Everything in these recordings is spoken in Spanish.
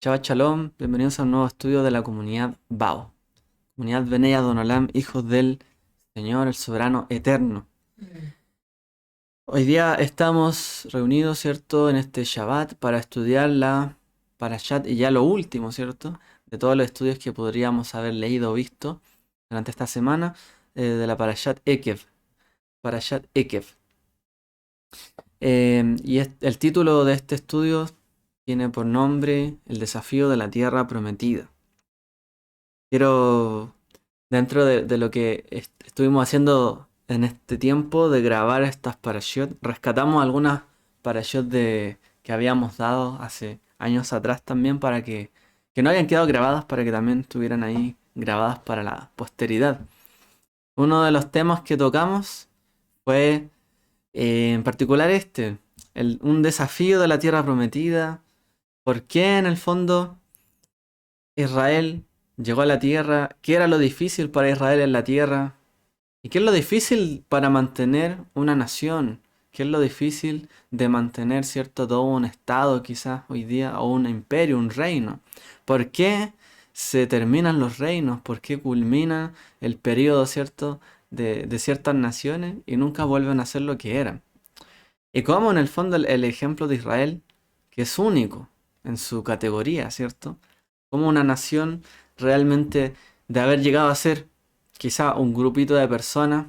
Shabbat Shalom, bienvenidos a un nuevo estudio de la comunidad Bao, comunidad Bnei Adonolam, hijos del Señor, el soberano eterno. Hoy día estamos reunidos, ¿cierto?, en este Shabbat para estudiar la Parashat y ya lo último, ¿cierto?, de todos los estudios que podríamos haber leído o visto durante esta semana, de la Parashat Ekev. Parashat Ekev. El título de este estudio tiene por nombre El desafío de la tierra prometida. Quiero, dentro de lo que estuvimos haciendo en este tiempo de grabar estas parashot, rescatamos algunas parashot que habíamos dado hace años atrás también para que no hayan quedado grabadas, para que también estuvieran ahí grabadas para la posteridad. Uno de los temas que tocamos fue en particular un desafío de la tierra prometida. ¿Por qué en el fondo Israel llegó a la tierra? ¿Qué era lo difícil para Israel en la tierra? ¿Y qué es lo difícil para mantener una nación? ¿Qué es lo difícil de mantener, cierto, todo un estado quizás hoy día, o un imperio, un reino? ¿Por qué se terminan los reinos? ¿Por qué culmina el periodo, cierto, de ciertas naciones y nunca vuelven a ser lo que eran? Y cómo en el fondo el ejemplo de Israel, que es único en su categoría, ¿cierto? Como una nación realmente de haber llegado a ser quizá un grupito de personas,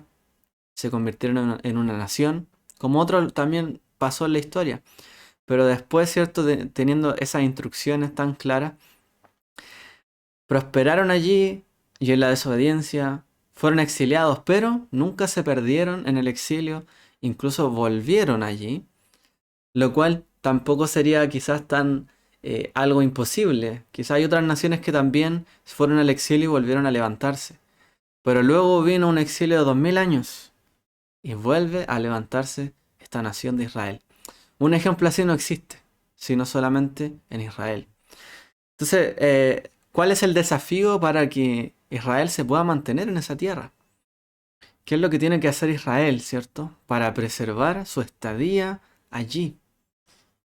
se convirtieron en una nación, como otro también pasó en la historia. Pero después, ¿cierto? Teniendo esas instrucciones tan claras, prosperaron allí y en la desobediencia fueron exiliados, pero nunca se perdieron en el exilio, incluso volvieron allí, lo cual tampoco sería quizás tan algo imposible. Quizás hay otras naciones que también fueron al exilio y volvieron a levantarse. Pero luego vino un exilio de 2000 años y vuelve a levantarse esta nación de Israel. Un ejemplo así no existe, sino solamente en Israel. Entonces, ¿cuál es el desafío para que Israel se pueda mantener en esa tierra? ¿Qué es lo que tiene que hacer Israel, cierto? Para preservar su estadía allí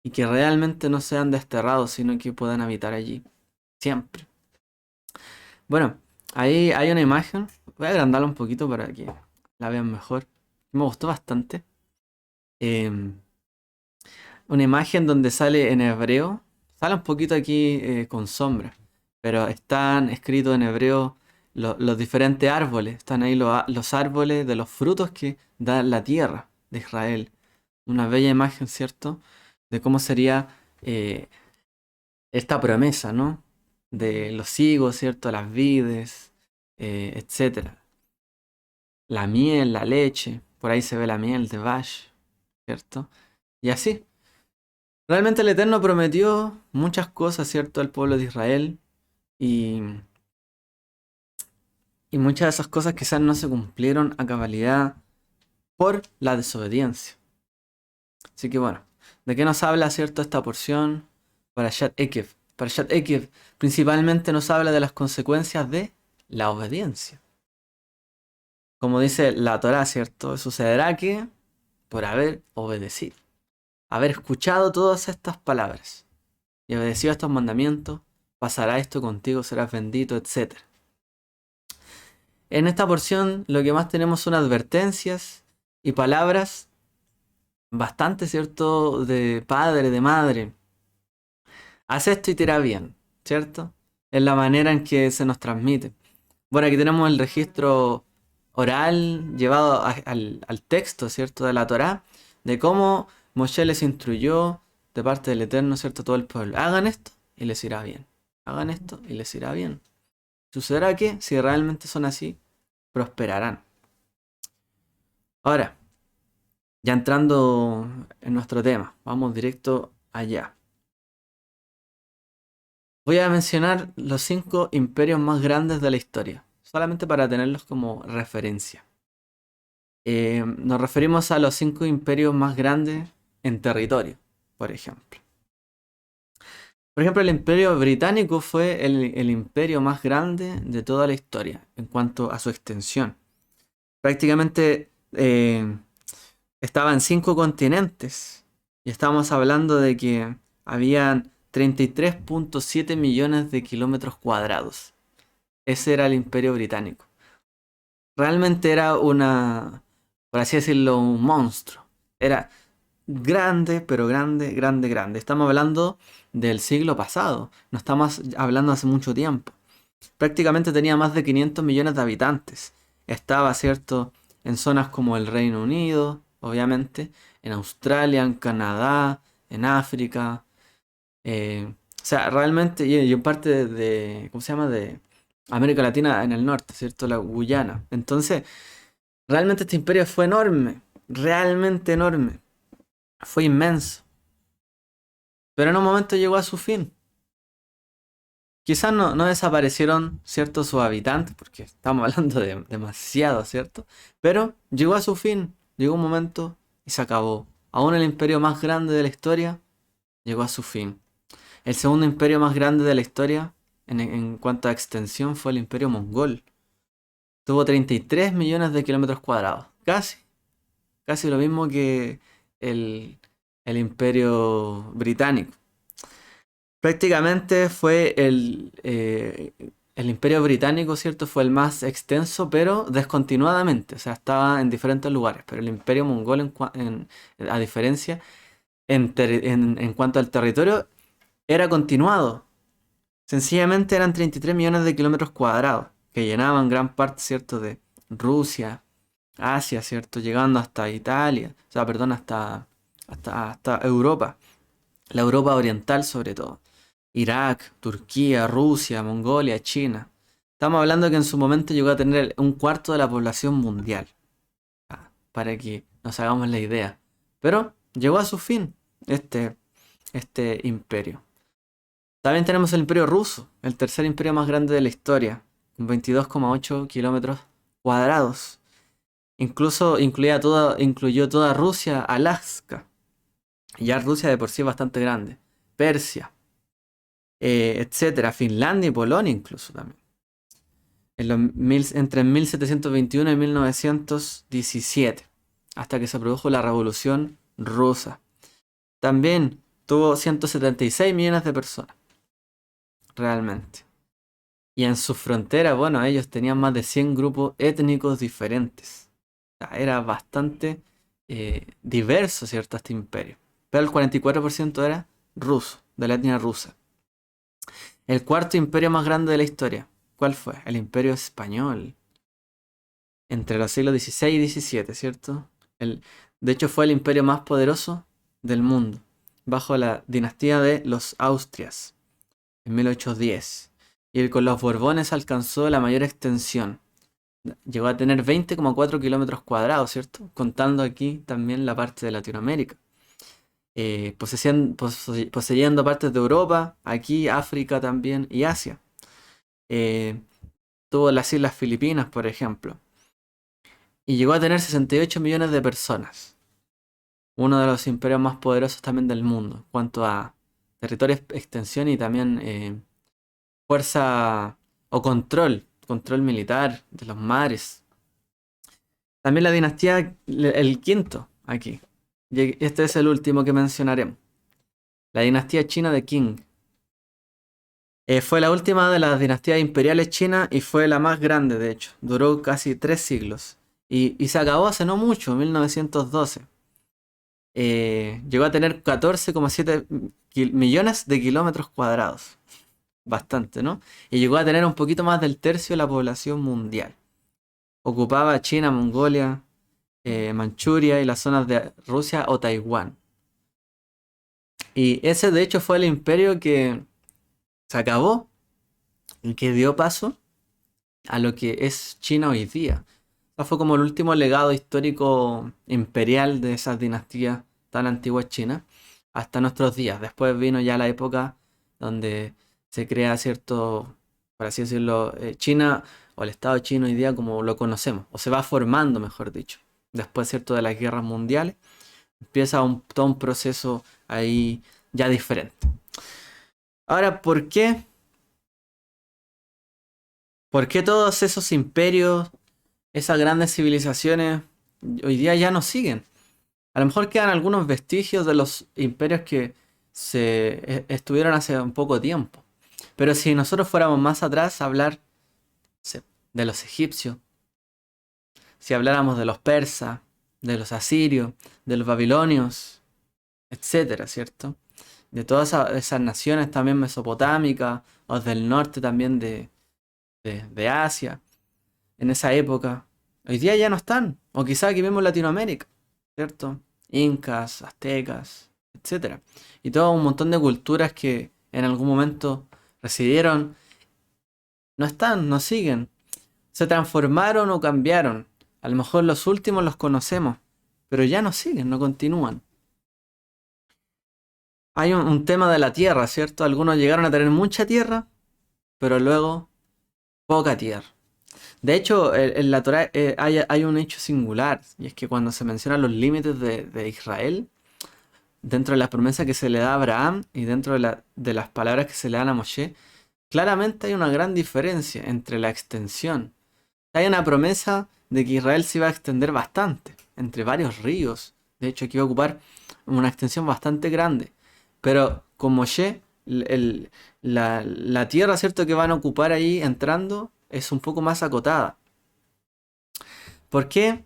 y que realmente no sean desterrados, sino que puedan habitar allí siempre. Bueno, ahí hay una imagen. Voy a agrandarla un poquito para que la vean mejor. Me gustó bastante. Em, una imagen donde sale en hebreo. Sale un poquito aquí con sombra. Pero están escritos en hebreo los diferentes árboles. Están ahí los árboles de los frutos que da la tierra de Israel. Una bella imagen, ¿cierto? De cómo sería esta promesa, ¿no? De los higos, ¿cierto? Las vides, etcétera. La miel, la leche. Por ahí se ve la miel de Vash, ¿cierto? Y así. Realmente el Eterno prometió muchas cosas, ¿cierto?, al pueblo de Israel y, y muchas de esas cosas quizás no se cumplieron a cabalidad por la desobediencia. Así que bueno, ¿de qué nos habla, cierto, esta porción? Parashat Ekev. Parashat Ekev principalmente nos habla de las consecuencias de la obediencia. Como dice la Torá, ¿cierto? Sucederá que por haber obedecido, haber escuchado todas estas palabras y obedecido a estos mandamientos, pasará esto contigo, serás bendito, etc. En esta porción lo que más tenemos son advertencias y palabras bastante, ¿cierto?, de padre, de madre. Haz esto y te irá bien, ¿cierto? Es la manera en que se nos transmite. Bueno, aquí tenemos el registro oral llevado al texto, ¿cierto?, de la Torá, de cómo Moshe les instruyó de parte del Eterno, ¿cierto?, a todo el pueblo. Hagan esto y les irá bien. Hagan esto y les irá bien. Sucederá que, si realmente son así, prosperarán. Ahora, ya entrando en nuestro tema, vamos directo allá. Voy a mencionar los 5 imperios más grandes de la historia, solamente para tenerlos como referencia. Nos referimos a los 5 imperios más grandes en territorio, por ejemplo. Por ejemplo, el imperio británico fue el imperio más grande de toda la historia en cuanto a su extensión. Prácticamente estaba en 5 continentes y estamos hablando de que habían 33.7 millones de kilómetros cuadrados. Ese era el Imperio Británico. Realmente era por así decirlo, un monstruo. Era grande, pero grande, grande, grande. Estamos hablando del siglo pasado. No estamos hablando hace mucho tiempo. Prácticamente tenía más de 500 millones de habitantes. Estaba, ¿cierto?, en zonas como el Reino Unido, obviamente, en Australia, en Canadá, en África. O sea, realmente, y en parte ¿cómo se llama? De América Latina en el norte, ¿cierto? La Guyana. Entonces, realmente este imperio fue enorme, realmente enorme. Fue inmenso. Pero en un momento llegó a su fin. Quizás no desaparecieron, ¿cierto?, sus habitantes, porque estamos hablando de demasiado, ¿cierto? Pero llegó a su fin, llegó un momento y se acabó. Aún el imperio más grande de la historia llegó a su fin. El segundo imperio más grande de la historia, en cuanto a extensión, fue el imperio mongol. Tuvo 33 millones de kilómetros cuadrados. Casi lo mismo que el, el imperio británico. Prácticamente fue el Imperio Británico, ¿cierto? Fue el más extenso, pero descontinuadamente. O sea, estaba en diferentes lugares. Pero el Imperio Mongol, a diferencia, en cuanto al territorio, era continuado. Sencillamente eran 33 millones de kilómetros cuadrados, que llenaban gran parte, ¿cierto?, de Rusia, Asia, ¿cierto? Llegando hasta Italia, o sea, perdón, hasta Europa. La Europa oriental sobre todo. Irak, Turquía, Rusia, Mongolia, China. Estamos hablando que en su momento llegó a tener un cuarto de la población mundial. Para que nos hagamos la idea. Pero llegó a su fin este imperio. También tenemos el imperio ruso, el tercer imperio más grande de la historia, con 22,8 kilómetros cuadrados. Incluso incluyó toda Rusia, Alaska. Ya Rusia de por sí es bastante grande. Persia, etcétera. Finlandia y Polonia incluso también. Entre 1721 y 1917, hasta que se produjo la Revolución Rusa. También tuvo 176 millones de personas, realmente. Y en sus fronteras, bueno, ellos tenían más de 100 grupos étnicos diferentes. O sea, era bastante diverso, ¿cierto?, este imperio. Pero el 44% era ruso, de la etnia rusa. El cuarto imperio más grande de la historia, ¿cuál fue? El Imperio Español. Entre los siglos XVI y XVII, ¿cierto? De hecho, fue el imperio más poderoso del mundo, bajo la dinastía de los Austrias, en 1810. Y con los Borbones alcanzó la mayor extensión. Llegó a tener 20,4 kilómetros cuadrados, ¿cierto? Contando aquí también la parte de Latinoamérica. Poseyendo partes de Europa, aquí África también y Asia. Tuvo las Islas Filipinas, por ejemplo. Y llegó a tener 68 millones de personas. Uno de los imperios más poderosos también del mundo, en cuanto a territorio, extensión y también fuerza o control militar de los mares. También la dinastía, el quinto, aquí. Y este es el último que mencionaremos. La dinastía china de Qing. Fue la última de las dinastías imperiales chinas y fue la más grande, de hecho. Duró casi 3 siglos. Y se acabó hace no mucho, 1912. Llegó a tener 14,7 millones de kilómetros cuadrados. Bastante, ¿no? Y llegó a tener un poquito más del tercio de la población mundial. Ocupaba China, Mongolia, Manchuria y las zonas de Rusia o Taiwán. Y ese de hecho fue el imperio que se acabó y que dio paso a lo que es China hoy día. O sea, fue como el último legado histórico imperial de esas dinastías tan antiguas chinas hasta nuestros días. Después vino ya la época donde se crea cierto, por así decirlo, China o el Estado chino hoy día como lo conocemos, o se va formando, mejor dicho. Después, cierto, de las guerras mundiales, empieza todo un proceso ahí ya diferente. Ahora, ¿por qué? ¿Por qué todos esos imperios, esas grandes civilizaciones, hoy día ya no siguen? A lo mejor quedan algunos vestigios de los imperios que estuvieron hace un poco tiempo. Pero si nosotros fuéramos más atrás a hablar sé, de los egipcios, si habláramos de los persas, de los asirios, de los babilonios, etcétera, ¿cierto? De todas esas naciones también mesopotámicas, o del norte también de Asia, en esa época, hoy día ya no están, o quizá aquí vemos Latinoamérica, ¿cierto? Incas, aztecas, etcétera. Y todo un montón de culturas que en algún momento residieron, no están, no siguen. Se transformaron o cambiaron. A lo mejor los últimos los conocemos, pero ya no siguen, no continúan. Hay un tema de la tierra, ¿cierto? Algunos llegaron a tener mucha tierra, pero luego poca tierra. De hecho, en la Torá hay un hecho singular, y es que cuando se mencionan los límites de Israel, dentro de las promesas que se le da a Abraham y dentro de las palabras que se le dan a Moshe, claramente hay una gran diferencia entre la extensión. Hay una promesa de que Israel se iba a extender bastante, entre varios ríos. De hecho, aquí iba a ocupar una extensión bastante grande. Pero con Moshe, la tierra, ¿cierto?, que van a ocupar ahí entrando es un poco más acotada. ¿Por qué?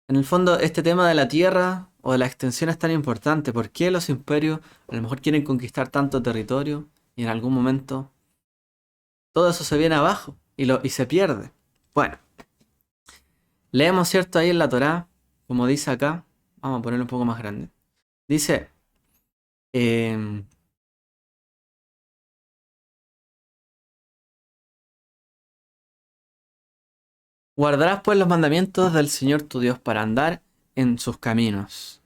En el fondo, este tema de la tierra o de la extensión es tan importante. ¿Por qué los imperios a lo mejor quieren conquistar tanto territorio y en algún momento todo eso se viene abajo y se pierde? Bueno, leemos, ¿cierto?, ahí en la Torá, como dice acá, vamos a ponerlo un poco más grande. Dice, em, guardarás pues los mandamientos del Señor tu Dios para andar en sus caminos,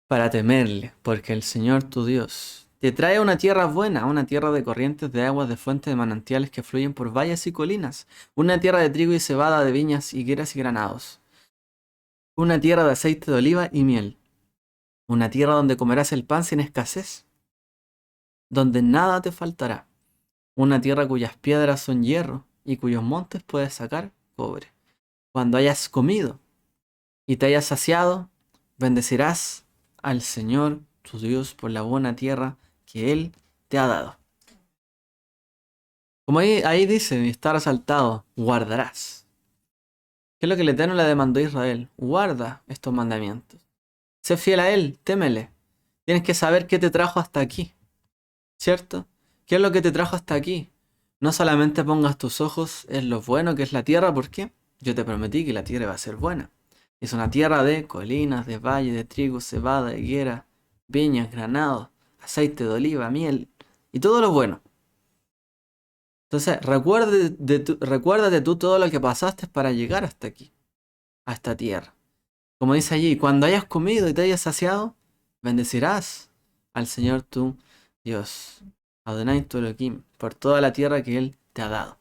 para temerle, porque el Señor tu Dios te trae a una tierra buena, una tierra de corrientes de aguas, de fuentes de manantiales que fluyen por valles y colinas, una tierra de trigo y cebada, de viñas, higueras y granados, una tierra de aceite de oliva y miel, una tierra donde comerás el pan sin escasez, donde nada te faltará, una tierra cuyas piedras son hierro y cuyos montes puedes sacar cobre. Cuando hayas comido y te hayas saciado, bendecirás al Señor tu Dios por la buena tierra que Él te ha dado. Como ahí dice, y está resaltado, guardarás. ¿Qué es lo que el Eterno le demandó a Israel? Guarda estos mandamientos. Sé fiel a Él, témele. Tienes que saber qué te trajo hasta aquí, ¿cierto? ¿Qué es lo que te trajo hasta aquí? No solamente pongas tus ojos en lo bueno que es la tierra, ¿por qué? Yo te prometí que la tierra va a ser buena. Es una tierra de colinas, de valles, de trigo, cebada, higuera, viñas, granados, aceite de oliva, miel y todo lo bueno. Entonces, recuérdate tú todo lo que pasaste para llegar hasta aquí, a esta tierra. Como dice allí, cuando hayas comido y te hayas saciado, bendecirás al Señor tu Dios, Adonai tu Elohim, por toda la tierra que Él te ha dado.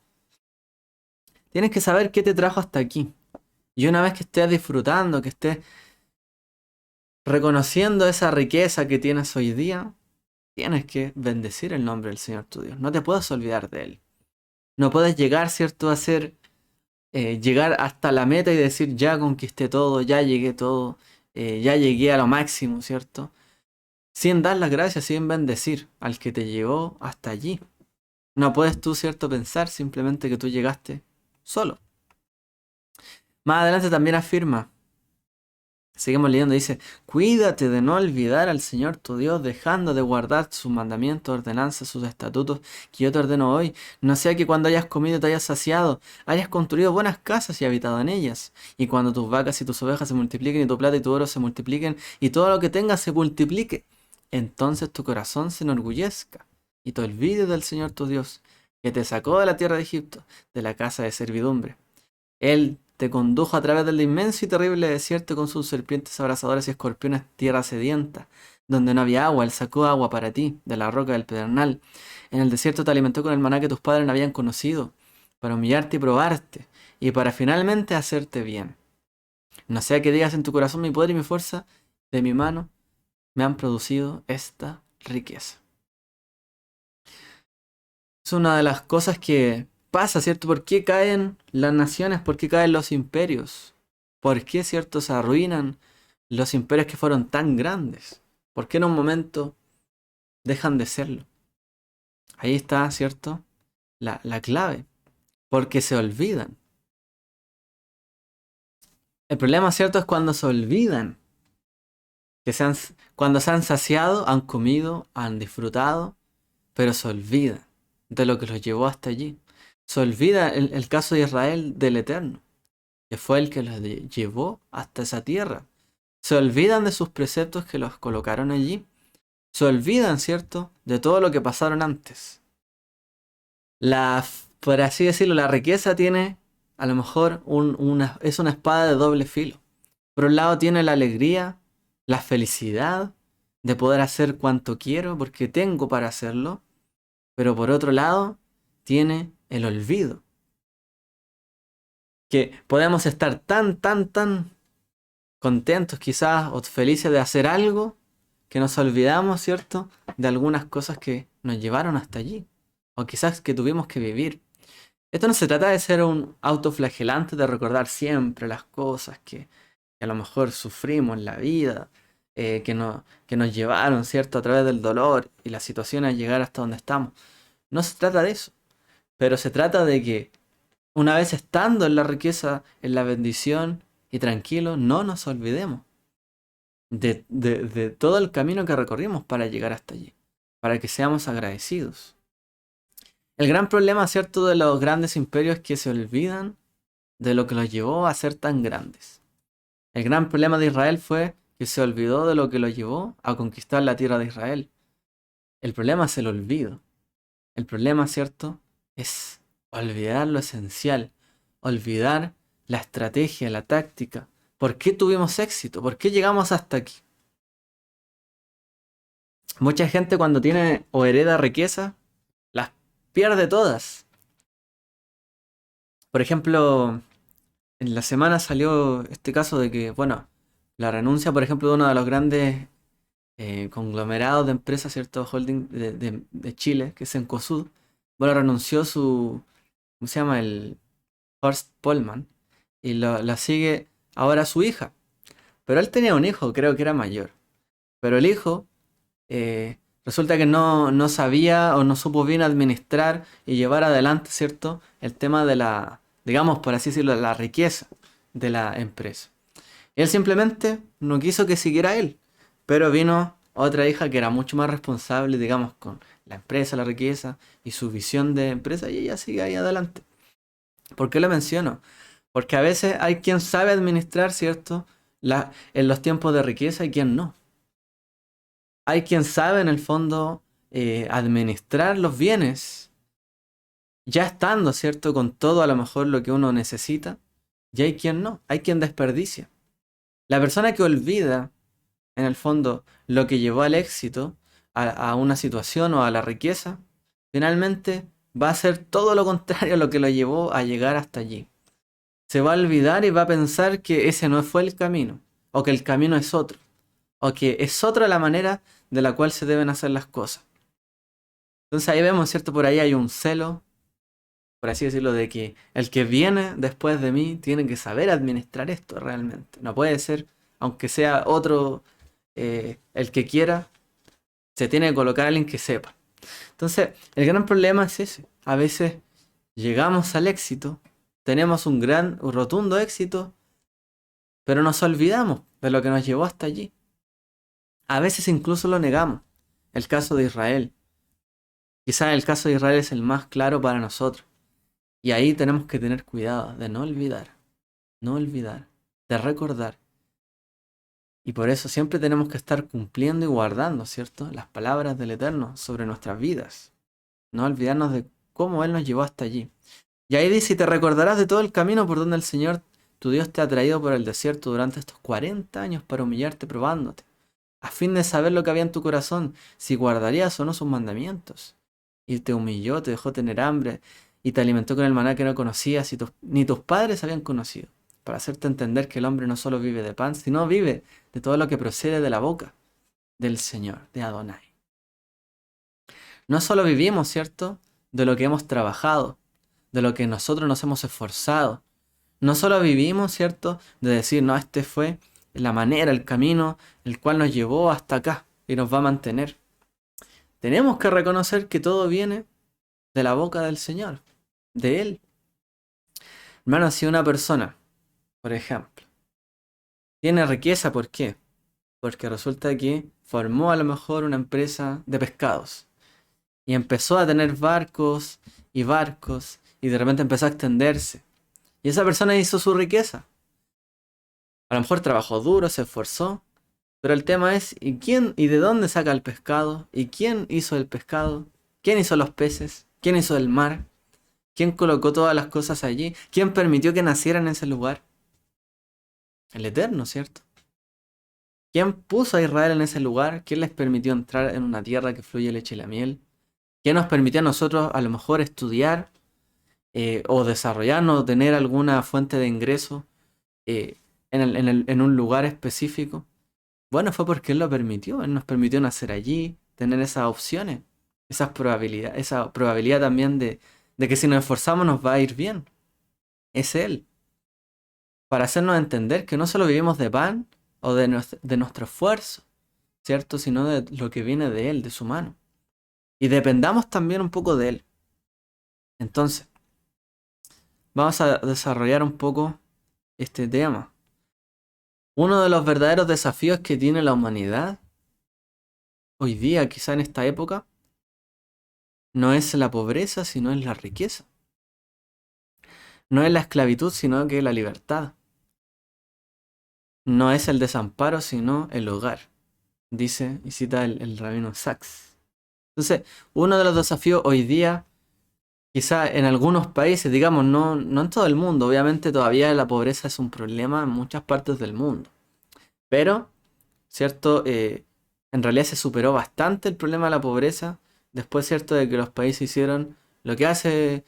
Tienes que saber qué te trajo hasta aquí. Y una vez que estés disfrutando, que estés reconociendo esa riqueza que tienes hoy día, tienes que bendecir el nombre del Señor tu Dios. No te puedes olvidar de Él. No puedes llegar, ¿cierto?, a llegar hasta la meta y decir, ya conquisté todo, ya llegué todo, ya llegué a lo máximo, ¿cierto? Sin dar las gracias, sin bendecir al que te llevó hasta allí. No puedes tú, ¿cierto?, pensar simplemente que tú llegaste solo. Más adelante también afirma, seguimos leyendo, dice, cuídate de no olvidar al Señor tu Dios, dejando de guardar sus mandamientos, ordenanzas, sus estatutos que yo te ordeno hoy. No sea que cuando hayas comido y te hayas saciado, hayas construido buenas casas y habitado en ellas. Y cuando tus vacas y tus ovejas se multipliquen y tu plata y tu oro se multipliquen y todo lo que tengas se multiplique, entonces tu corazón se enorgullezca y te olvides del Señor tu Dios, que te sacó de la tierra de Egipto, de la casa de servidumbre. Él te condujo a través del inmenso y terrible desierto con sus serpientes abrasadoras y escorpiones, tierra sedienta, donde no había agua. Él sacó agua para ti de la roca del pedernal. En el desierto te alimentó con el maná que tus padres no habían conocido, para humillarte y probarte, y para finalmente hacerte bien. No sea que digas en tu corazón, mi poder y mi fuerza de mi mano me han producido esta riqueza. Es una de las cosas que pasa, ¿cierto? ¿Por qué caen las naciones? ¿Por qué caen los imperios? ¿Por qué, cierto, se arruinan los imperios que fueron tan grandes? ¿Por qué en un momento dejan de serlo. Ahí está, ¿cierto? La clave. Porque se olvidan. El problema, ¿cierto? Es cuando se olvidan. Cuando se han saciado, han comido, han disfrutado, pero se olvidan de lo que los llevó hasta allí. Se olvida el caso de Israel del Eterno, que fue el que los llevó hasta esa tierra. Se olvidan de sus preceptos que los colocaron allí. Se olvidan, ¿cierto?, de todo lo que pasaron antes. Por así decirlo, la riqueza tiene, a lo mejor, es una espada de doble filo. Por un lado tiene la alegría, la felicidad de poder hacer cuanto quiero porque tengo para hacerlo. Pero por otro lado tiene el olvido. Que podemos estar tan contentos quizás o felices de hacer algo que nos olvidamos, ¿cierto?, de algunas cosas que nos llevaron hasta allí. O quizás que tuvimos que vivir. Esto no se trata de ser un autoflagelante, de recordar siempre las cosas que a lo mejor sufrimos en la vida, que nos llevaron, ¿cierto?, a través del dolor y las situaciones a llegar hasta donde estamos. No se trata de eso, pero se trata de que una vez estando en la riqueza, en la bendición y tranquilo, no nos olvidemos de todo el camino que recorrimos para llegar hasta allí, para que seamos agradecidos. El gran problema, ¿cierto?, de los grandes imperios es que se olvidan de lo que los llevó a ser tan grandes. El gran problema de Israel fue que se olvidó de lo que los llevó a conquistar la tierra de Israel. El problema es el olvido. El problema, ¿cierto?, es olvidar lo esencial, olvidar la estrategia, la táctica. ¿Por qué tuvimos éxito? ¿Por qué llegamos hasta aquí? Mucha gente cuando tiene o hereda riqueza, las pierde todas. Por ejemplo, en la semana salió este caso de que, bueno, la renuncia, por ejemplo, de uno de los grandes conglomerados de empresas, ¿cierto?, holding de Chile, que es Cencosud. Bueno, renunció ¿cómo se llama? El Horst Polman. Y la sigue ahora su hija. Pero él tenía un hijo, creo que era mayor. Pero el hijo resulta que no sabía o no supo bien administrar y llevar adelante, ¿cierto?, el tema de digamos, por así decirlo, de la riqueza de la empresa. Él simplemente no quiso que siguiera él. Pero vino otra hija que era mucho más responsable, digamos, con la empresa, la riqueza y su visión de empresa, y ella sigue ahí adelante. ¿Por qué lo menciono? Porque a veces hay quien sabe administrar, ¿cierto?, en los tiempos de riqueza y quien no. Hay quien sabe en el fondo administrar los bienes, ya estando, ¿cierto?, con todo a lo mejor lo que uno necesita, y hay quien no, hay quien desperdicia. La persona que olvida, en el fondo, lo que llevó al éxito, a una situación o a la riqueza, finalmente va a hacer todo lo contrario a lo que lo llevó a llegar hasta allí. Se va a olvidar y va a pensar que ese no fue el camino, o que el camino es otro, o que es otra la manera de la cual se deben hacer las cosas. Entonces ahí vemos, ¿cierto? Por ahí hay un celo, por así decirlo, de que el que viene después de mí tiene que saber administrar esto realmente. No puede ser, aunque sea otro el que quiera, se tiene que colocar a alguien que sepa. Entonces, el gran problema es ese. A veces llegamos al éxito, tenemos un rotundo éxito, pero nos olvidamos de lo que nos llevó hasta allí. A veces incluso lo negamos. El caso de Israel. Quizás el caso de Israel es el más claro para nosotros. Y ahí tenemos que tener cuidado de no olvidar, de recordar. Y por eso siempre tenemos que estar cumpliendo y guardando, ¿cierto?, las palabras del Eterno sobre nuestras vidas. No olvidarnos de cómo Él nos llevó hasta allí. Y ahí dice, y te recordarás de todo el camino por donde el Señor, tu Dios, te ha traído por el desierto durante estos 40 años para humillarte probándote, a fin de saber lo que había en tu corazón, si guardarías o no sus mandamientos. Y te humilló, te dejó tener hambre, y te alimentó con el maná que no conocías, ni tus padres habían conocido, para hacerte entender que el hombre no solo vive de pan, sino vive de todo lo que procede de la boca del Señor, de Adonai. No solo vivimos, ¿cierto?, de lo que hemos trabajado, de lo que nosotros nos hemos esforzado. No solo vivimos, ¿cierto?, de decir, no, este fue la manera, el camino, el cual nos llevó hasta acá y nos va a mantener. tenemos que reconocer que todo viene de la boca del Señor, de Él. Hermano, si una persona, por ejemplo, tiene riqueza, ¿por qué? Porque resulta que formó a lo mejor una empresa de pescados y empezó a tener barcos y de repente empezó a extenderse. Y esa persona hizo su riqueza. A lo mejor trabajó duro, se esforzó, pero el tema es, ¿y quién y de dónde saca el pescado? ¿Y quién hizo el pescado? ¿Quién hizo los peces? ¿Quién hizo el mar? ¿Quién colocó todas las cosas allí? ¿Quién permitió que naciera en ese lugar? El Eterno, ¿cierto? ¿Quién puso a Israel en ese lugar? ¿Quién les permitió entrar en una tierra que fluye leche y la miel? ¿Quién nos permitió a nosotros a lo mejor estudiar o desarrollarnos o tener alguna fuente de ingreso en un lugar específico? Bueno, fue porque Él lo permitió. Él nos permitió nacer allí, tener esas opciones, esa probabilidad también de que si nos esforzamos nos va a ir bien. Es Él. Para hacernos entender que no solo vivimos de pan o de nuestro esfuerzo, ¿cierto? Sino de lo que viene de Él, de su mano. Y dependamos también un poco de Él. Entonces, vamos a desarrollar un poco este tema. Uno de los verdaderos desafíos que tiene la humanidad hoy día, quizá en esta época, no es la pobreza, sino es la riqueza. No es la esclavitud, sino que la libertad. No es el desamparo, sino el hogar, dice y cita el rabino Sachs. Entonces, uno de los desafíos hoy día, quizá en algunos países, digamos, no en todo el mundo, obviamente todavía la pobreza es un problema en muchas partes del mundo. Pero, ¿cierto? En realidad se superó bastante el problema de la pobreza después, ¿cierto? De que los países hicieron lo que hacen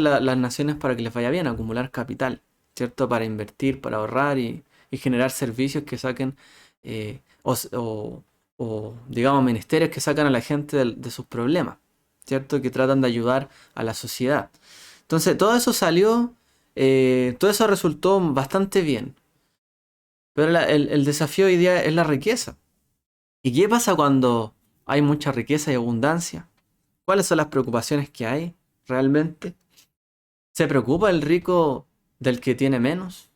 las naciones para que les vaya bien, acumular capital, ¿cierto? Para invertir, para ahorrar y generar servicios que saquen, digamos, ministerios que sacan a la gente de sus problemas, ¿cierto? Que tratan de ayudar a la sociedad. Entonces, todo eso salió, todo eso resultó bastante bien. Pero el desafío hoy día es la riqueza. ¿Y qué pasa cuando hay mucha riqueza y abundancia? ¿Cuáles son las preocupaciones que hay realmente? ¿Se preocupa el rico del que tiene menos?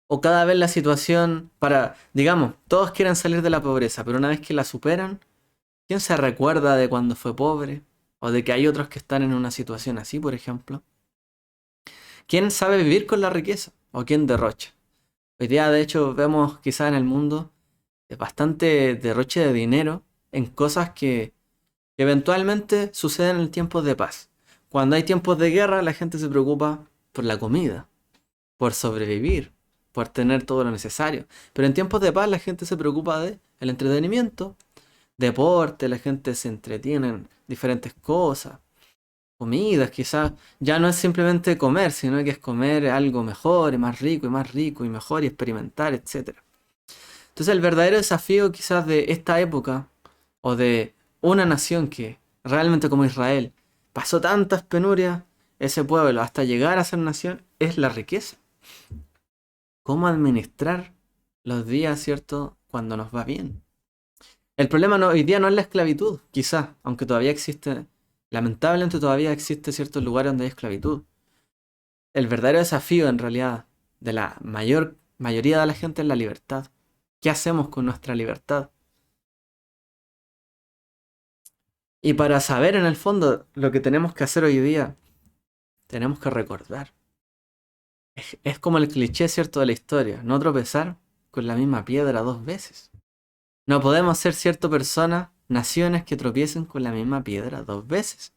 ¿O cada vez la situación digamos, todos quieren salir de la pobreza, pero una vez que la superan, ¿quién se recuerda de cuando fue pobre? ¿O de que hay otros que están en una situación así, por ejemplo? ¿Quién sabe vivir con la riqueza? ¿O quién derrocha? Hoy día, de hecho, vemos quizás en el mundo bastante derroche de dinero en cosas que eventualmente suceden en tiempos de paz. Cuando hay tiempos de guerra, la gente se preocupa por la comida, por sobrevivir, por tener todo lo necesario. Pero en tiempos de paz la gente se preocupa de el entretenimiento, deporte, la gente se entretiene en diferentes cosas, comidas, quizás ya no es simplemente comer, sino que es comer algo mejor y más rico y más rico y mejor y experimentar, etcétera. Entonces el verdadero desafío quizás de esta época o de una nación que realmente como Israel pasó tantas penurias, ese pueblo hasta llegar a ser nación, es la riqueza. ¿Cómo administrar los días, cierto, cuando nos va bien? El problema hoy día no es la esclavitud, quizás, aunque todavía existe, lamentablemente todavía existe ciertos lugares donde hay esclavitud. El verdadero desafío en realidad de la mayoría de la gente es la libertad. ¿Qué hacemos con nuestra libertad? Y para saber en el fondo lo que tenemos que hacer hoy día, tenemos que recordar. Es como el cliché, ¿cierto?, de la historia. No tropezar con la misma piedra dos veces. No podemos ser, cierto, personas, naciones que tropiecen con la misma piedra dos veces.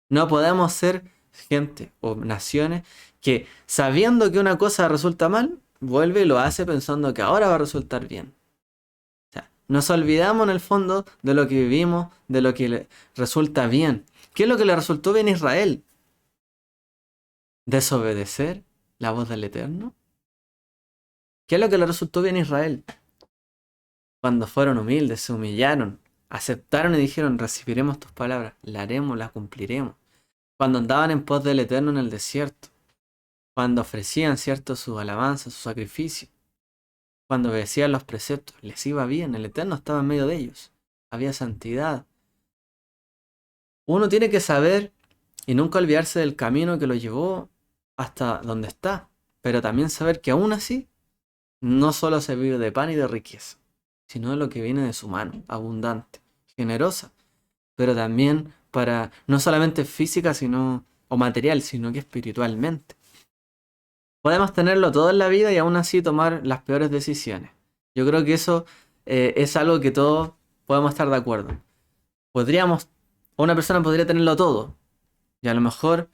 No podemos ser gente o naciones que sabiendo que una cosa resulta mal, vuelve y lo hace pensando que ahora va a resultar bien. O sea, nos olvidamos en el fondo de lo que vivimos, de lo que le resulta bien. ¿Qué es lo que le resultó bien a Israel? ¿Desobedecer la voz del Eterno? ¿Qué es lo que le resultó bien a Israel? Cuando fueron humildes, se humillaron, aceptaron y dijeron, recibiremos tus palabras, la haremos, la cumpliremos. Cuando andaban en pos del Eterno en el desierto, cuando ofrecían, cierto, su alabanza, su sacrificio, cuando obedecían los preceptos, les iba bien, el Eterno estaba en medio de ellos, había santidad, Uno tiene que saber y nunca olvidarse del camino que lo llevó hasta donde está, pero también saber que aún así no solo se vive de pan y de riqueza, sino de lo que viene de su mano, abundante, generosa, pero también para no solamente física, sino o material, sino que espiritualmente. Podemos tenerlo todo en la vida y aún así tomar las peores decisiones. Yo creo que eso es algo que todos podemos estar de acuerdo. Podríamos, una persona podría tenerlo todo, y a lo mejor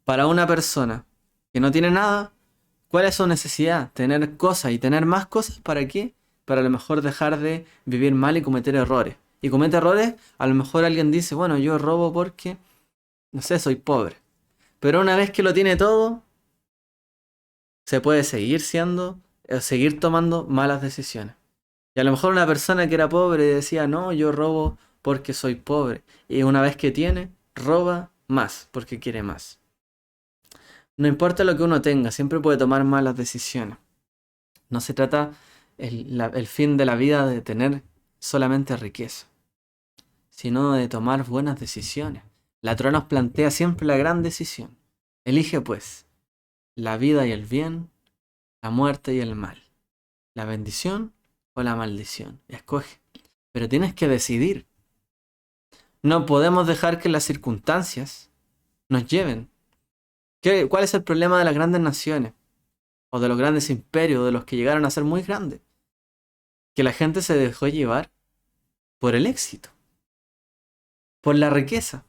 para una persona que no tiene nada, ¿cuál es su necesidad? Tener cosas y tener más cosas, ¿para qué? Para a lo mejor dejar de vivir mal y cometer errores. Y comete errores, a lo mejor alguien dice, bueno, yo robo porque, no sé, soy pobre. Pero una vez que lo tiene todo, se puede seguir siendo, seguir tomando malas decisiones. Y a lo mejor una persona que era pobre decía, no, yo robo porque soy pobre. Y una vez que tiene, roba más porque quiere más. No importa lo que uno tenga, siempre puede tomar malas decisiones. No se trata el fin de la vida de tener solamente riqueza, sino de tomar buenas decisiones. La Torá nos plantea siempre la gran decisión. Elige pues la vida y el bien, la muerte y el mal, la bendición o la maldición. Escoge. Pero tienes que decidir. No podemos dejar que las circunstancias nos lleven. ¿Cuál es el problema de las grandes naciones? O de los grandes imperios, de los que llegaron a ser muy grandes? Que la gente se dejó llevar por el éxito, por la riqueza.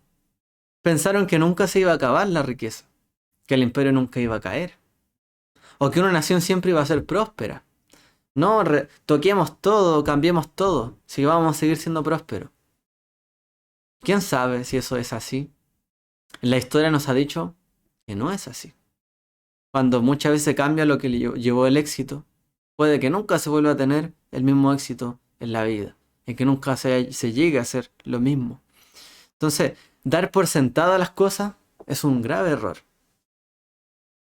Pensaron que nunca se iba a acabar la riqueza, que el imperio nunca iba a caer, o que una nación siempre iba a ser próspera. No, toquemos todo, cambiemos todo, si vamos a seguir siendo prósperos. ¿Quién sabe si eso es así? La historia nos ha dicho que no es así. Cuando muchas veces cambia lo que le llevó el éxito, puede que nunca se vuelva a tener el mismo éxito en la vida, y que nunca se llegue a hacer lo mismo. Entonces, dar por sentadas las cosas es un grave error.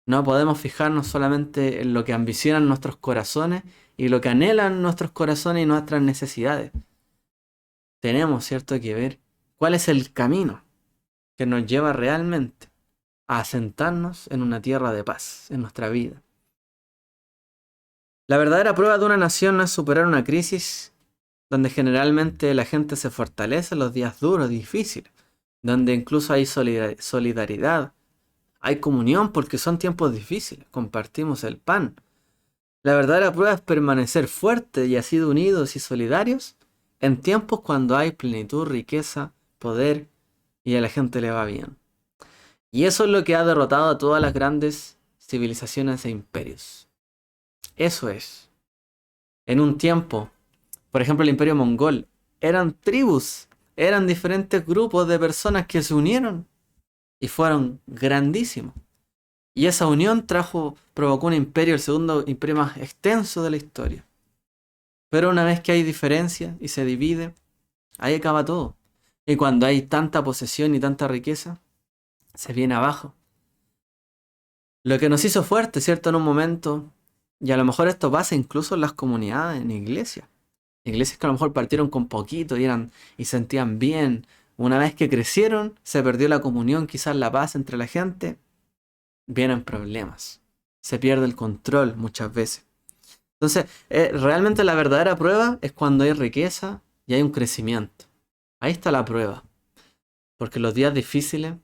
No podemos fijarnos solamente en lo que ambicionan nuestros corazones y lo que anhelan nuestros corazones y nuestras necesidades. Tenemos, ¿cierto?, que ver cuál es el camino que nos lleva realmente a asentarnos en una tierra de paz en nuestra vida. La verdadera prueba de una nación no es superar una crisis donde generalmente la gente se fortalece en los días duros, difíciles, donde incluso hay solidaridad, hay comunión porque son tiempos difíciles, compartimos el pan. La verdadera prueba es permanecer fuertes y así unidos y solidarios en tiempos cuando hay plenitud, riqueza, poder y a la gente le va bien. Y eso es lo que ha derrotado a todas las grandes civilizaciones e imperios. Eso es. En un tiempo, por ejemplo el imperio mongol, eran tribus, eran diferentes grupos de personas que se unieron y fueron grandísimos. Y esa unión provocó un imperio, el segundo imperio más extenso de la historia. Pero una vez que hay diferencia y se divide, ahí acaba todo. Y cuando hay tanta posesión y tanta riqueza, se viene abajo. Lo que nos hizo fuerte, ¿cierto? En un momento, y a lo mejor esto pasa incluso en las comunidades, en iglesias. Iglesias que a lo mejor partieron con poquito y sentían bien. Una vez que crecieron, se perdió la comunión, quizás la paz entre la gente. Vienen problemas. Se pierde el control muchas veces. Entonces, realmente la verdadera prueba es cuando hay riqueza y hay un crecimiento. Ahí está la prueba. Porque los días difíciles,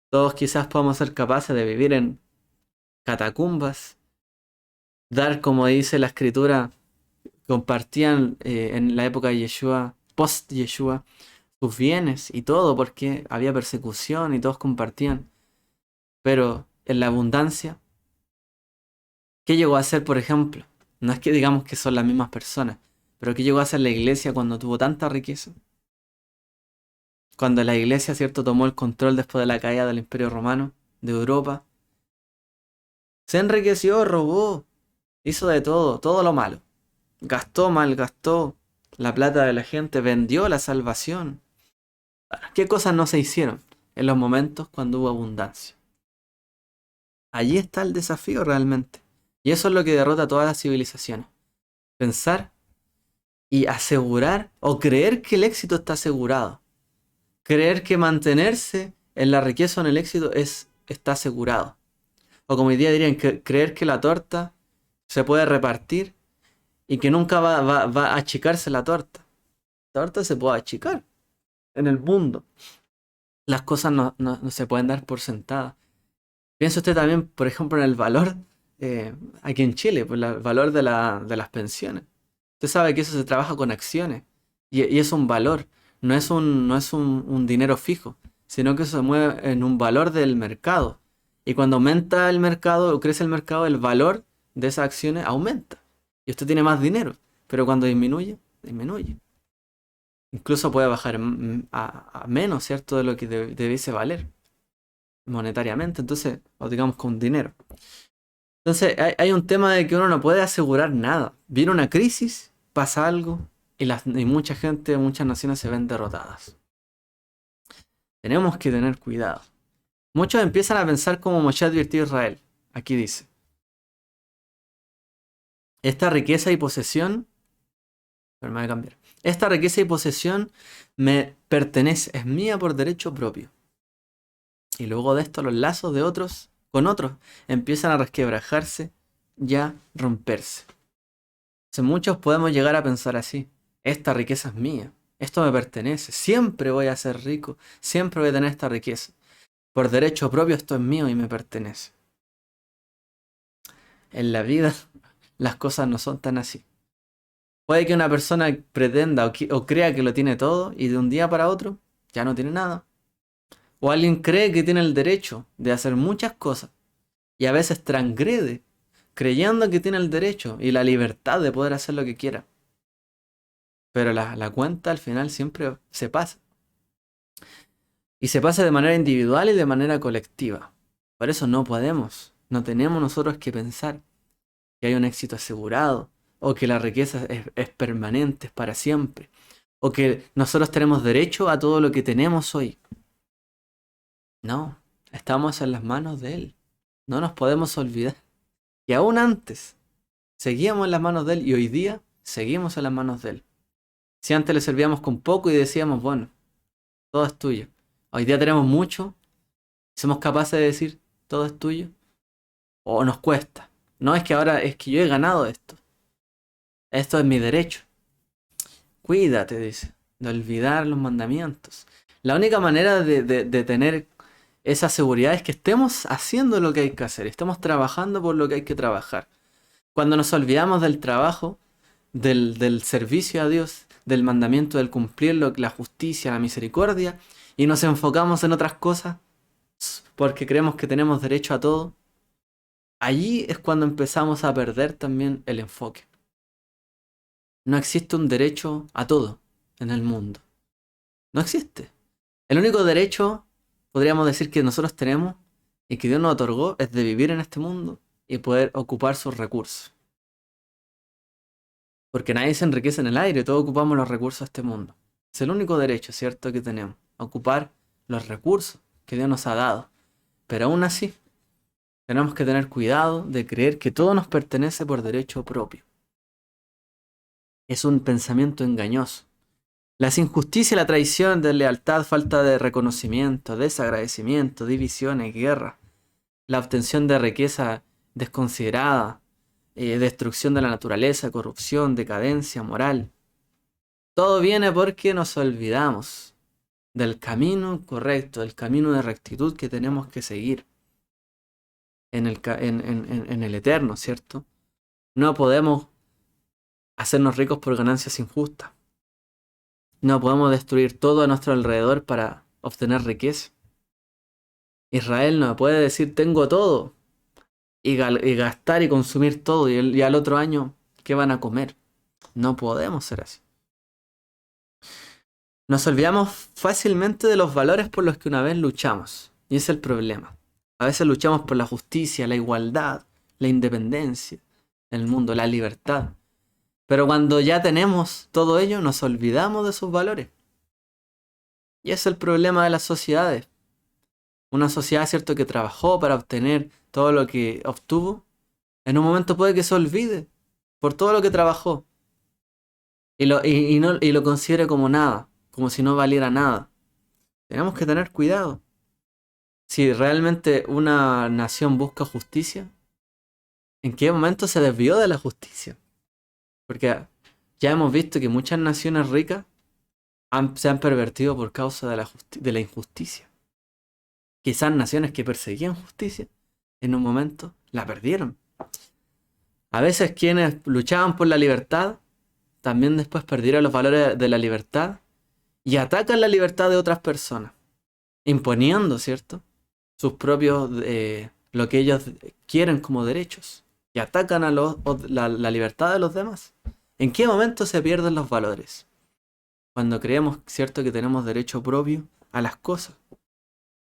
todos quizás podamos ser capaces de vivir en catacumbas, dar, como dice la escritura, compartían en la época de Yeshua, post-Yeshua, sus bienes y todo, porque había persecución y todos compartían. Pero en la abundancia, ¿qué llegó a ser, por ejemplo? No es que digamos que son las mismas personas, pero ¿qué llegó a ser la iglesia cuando tuvo tanta riqueza? Cuando la iglesia, ¿cierto?, tomó el control después de la caída del Imperio Romano de Europa. Se enriqueció, robó, hizo de todo, todo lo malo. Gastó, malgastó la plata de la gente, vendió la salvación. ¿Qué cosas no se hicieron en los momentos cuando hubo abundancia? Allí está el desafío realmente. Y eso es lo que derrota a todas las civilizaciones. Pensar y asegurar o creer que el éxito está asegurado. creer que mantenerse en la riqueza o en el éxito está asegurado. O como hoy día dirían, creer que la torta se puede repartir y que nunca va a achicarse la torta. La torta se puede achicar en el mundo. Las cosas no se pueden dar por sentadas. Piensa usted también, por ejemplo, en el valor aquí en Chile, pues el valor de las pensiones. Usted sabe que eso se trabaja con acciones y es un valor, no es un dinero fijo, sino que se mueve en un valor del mercado. Y cuando aumenta el mercado o crece el mercado, el valor de esas acciones aumenta. Y usted tiene más dinero, pero cuando disminuye, disminuye. Incluso puede bajar a menos, ¿cierto? De lo que debiese valer monetariamente, entonces, o digamos con dinero. Entonces, hay un tema de que uno no puede asegurar nada. Viene una crisis, pasa algo, y mucha gente, muchas naciones se ven derrotadas. Tenemos que tener cuidado. Muchos empiezan a pensar como Moshe advirtió a Israel. Aquí dice: esta riqueza y posesión, pero me voy a cambiar. Esta riqueza y posesión me pertenece, es mía por derecho propio. Y luego de esto los lazos de otros con otros empiezan a resquebrajarse y a romperse. Entonces muchos podemos llegar a pensar así: esta riqueza es mía, esto me pertenece, siempre voy a ser rico, siempre voy a tener esta riqueza. Por derecho propio esto es mío y me pertenece. En la vida las cosas no son tan así. Puede que una persona pretenda o crea que lo tiene todo y de un día para otro ya no tiene nada. O alguien cree que tiene el derecho de hacer muchas cosas y a veces transgrede, creyendo que tiene el derecho y la libertad de poder hacer lo que quiera. Pero la cuenta al final siempre se pasa. Y se pasa de manera individual y de manera colectiva. Por eso no tenemos nosotros que pensar que hay un éxito asegurado, o que la riqueza es permanente, es para siempre, o que nosotros tenemos derecho a todo lo que tenemos hoy. No, estamos en las manos de Él. No nos podemos olvidar. Y aún antes, seguíamos en las manos de Él y hoy día seguimos en las manos de Él. Si antes le servíamos con poco y decíamos, bueno, todo es tuyo. Hoy día tenemos mucho, somos capaces de decir, todo es tuyo. O nos cuesta. No, es que ahora es que yo he ganado esto. Esto es mi derecho. Cuídate, dice, de olvidar los mandamientos. La única manera de tener esa seguridad es que estemos haciendo lo que hay que hacer, estemos trabajando por lo que hay que trabajar. Cuando nos olvidamos del trabajo, del servicio a Dios, del mandamiento, del cumplir la justicia, la misericordia, y nos enfocamos en otras cosas, porque creemos que tenemos derecho a todo, allí es cuando empezamos a perder también el enfoque. No existe un derecho a todo en el mundo. No existe. El único derecho, podríamos decir, que nosotros tenemos y que Dios nos otorgó es de vivir en este mundo y poder ocupar sus recursos. Porque nadie se enriquece en el aire, todos ocupamos los recursos de este mundo. Es el único derecho, ¿cierto?, que tenemos. Ocupar los recursos que Dios nos ha dado. Pero aún así, tenemos que tener cuidado de creer que todo nos pertenece por derecho propio. Es un pensamiento engañoso. Las injusticias, la traición, deslealtad, falta de reconocimiento, desagradecimiento, divisiones, guerra, la obtención de riqueza desconsiderada, destrucción de la naturaleza, corrupción, decadencia moral. Todo viene porque nos olvidamos del camino correcto, del camino de rectitud que tenemos que seguir en el eterno, ¿cierto? No podemos hacernos ricos por ganancias injustas. No podemos destruir todo a nuestro alrededor para obtener riqueza. Israel no puede decir tengo todo y gastar y consumir todo y al otro año, ¿qué van a comer? No podemos ser así. Nos olvidamos fácilmente de los valores por los que una vez luchamos. Y ese es el problema. A veces luchamos por la justicia, la igualdad, la independencia, el mundo, la libertad. Pero cuando ya tenemos todo ello, nos olvidamos de esos valores. Y ese es el problema de las sociedades. Una sociedad, cierto, que trabajó para obtener todo lo que obtuvo, en un momento puede que se olvide por todo lo que trabajó. Y lo considere como nada, como si no valiera nada. Tenemos que tener cuidado. Si realmente una nación busca justicia, ¿en qué momento se desvió de la justicia? Porque ya hemos visto que muchas naciones ricas se han pervertido por causa de de la injusticia. Quizás naciones que perseguían justicia, en un momento la perdieron. A veces quienes luchaban por la libertad, también después perdieron los valores de la libertad y atacan la libertad de otras personas, imponiendo, ¿cierto? Sus propios, lo que ellos quieren como derechos, y atacan a la libertad de los demás. ¿En qué momento se pierden los valores? Cuando creemos, ¿cierto?, que tenemos derecho propio a las cosas.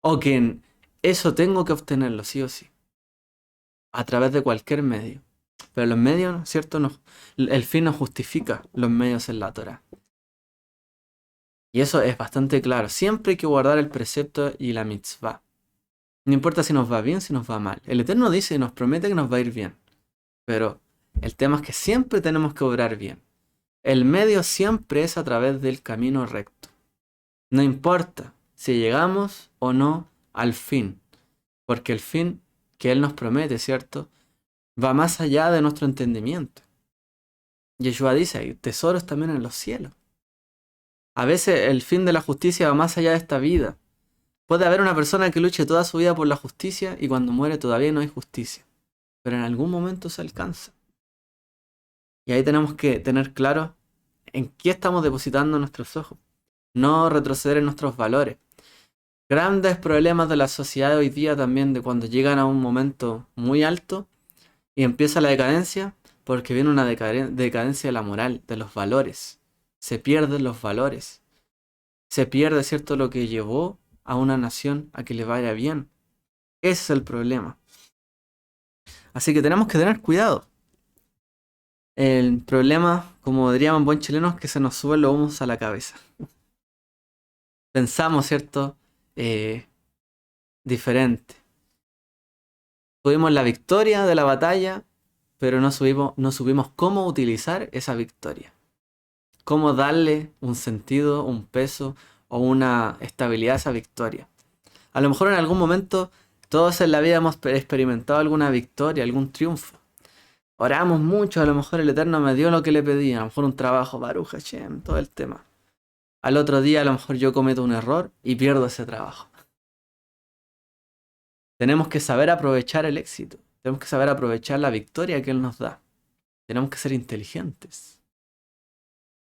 O que en eso tengo que obtenerlo, sí o sí. A través de cualquier medio. Pero los medios, ¿cierto? No, el fin no justifica los medios en la Torah. Y eso es bastante claro. Siempre hay que guardar el precepto y la mitzvah. No importa si nos va bien, si nos va mal. El Eterno dice y nos promete que nos va a ir bien. Pero el tema es que siempre tenemos que obrar bien. El medio siempre es a través del camino recto. No importa si llegamos o no al fin. Porque el fin que Él nos promete, ¿cierto?, va más allá de nuestro entendimiento. Yeshua dice, hay tesoros también en los cielos. A veces el fin de la justicia va más allá de esta vida. Puede haber una persona que luche toda su vida por la justicia y cuando muere todavía no hay justicia. Pero en algún momento se alcanza. Y ahí tenemos que tener claro en qué estamos depositando nuestros ojos. No retroceder en nuestros valores. Grandes problemas de la sociedad de hoy día también, de cuando llegan a un momento muy alto y empieza la decadencia, porque viene una decadencia de la moral, de los valores. Se pierden los valores. Se pierde, ¿cierto?, lo que llevó a una nación a que le vaya bien. Ese es el problema. Así que tenemos que tener cuidado. El problema, como diríamos en buen chileno, es que se nos suben los humos a la cabeza. Pensamos, ¿cierto?, diferente. Tuvimos la victoria de la batalla, pero no supimos cómo utilizar esa victoria. Cómo darle un sentido, un peso o una estabilidad a esa victoria. A lo mejor en algún momento todos en la vida hemos experimentado alguna victoria, algún triunfo. Oramos mucho, a lo mejor el Eterno me dio lo que le pedí, a lo mejor un trabajo, Baruch Hashem, todo el tema. Al otro día a lo mejor yo cometo un error y pierdo ese trabajo. Tenemos que saber aprovechar el éxito, tenemos que saber aprovechar la victoria que Él nos da. Tenemos que ser inteligentes.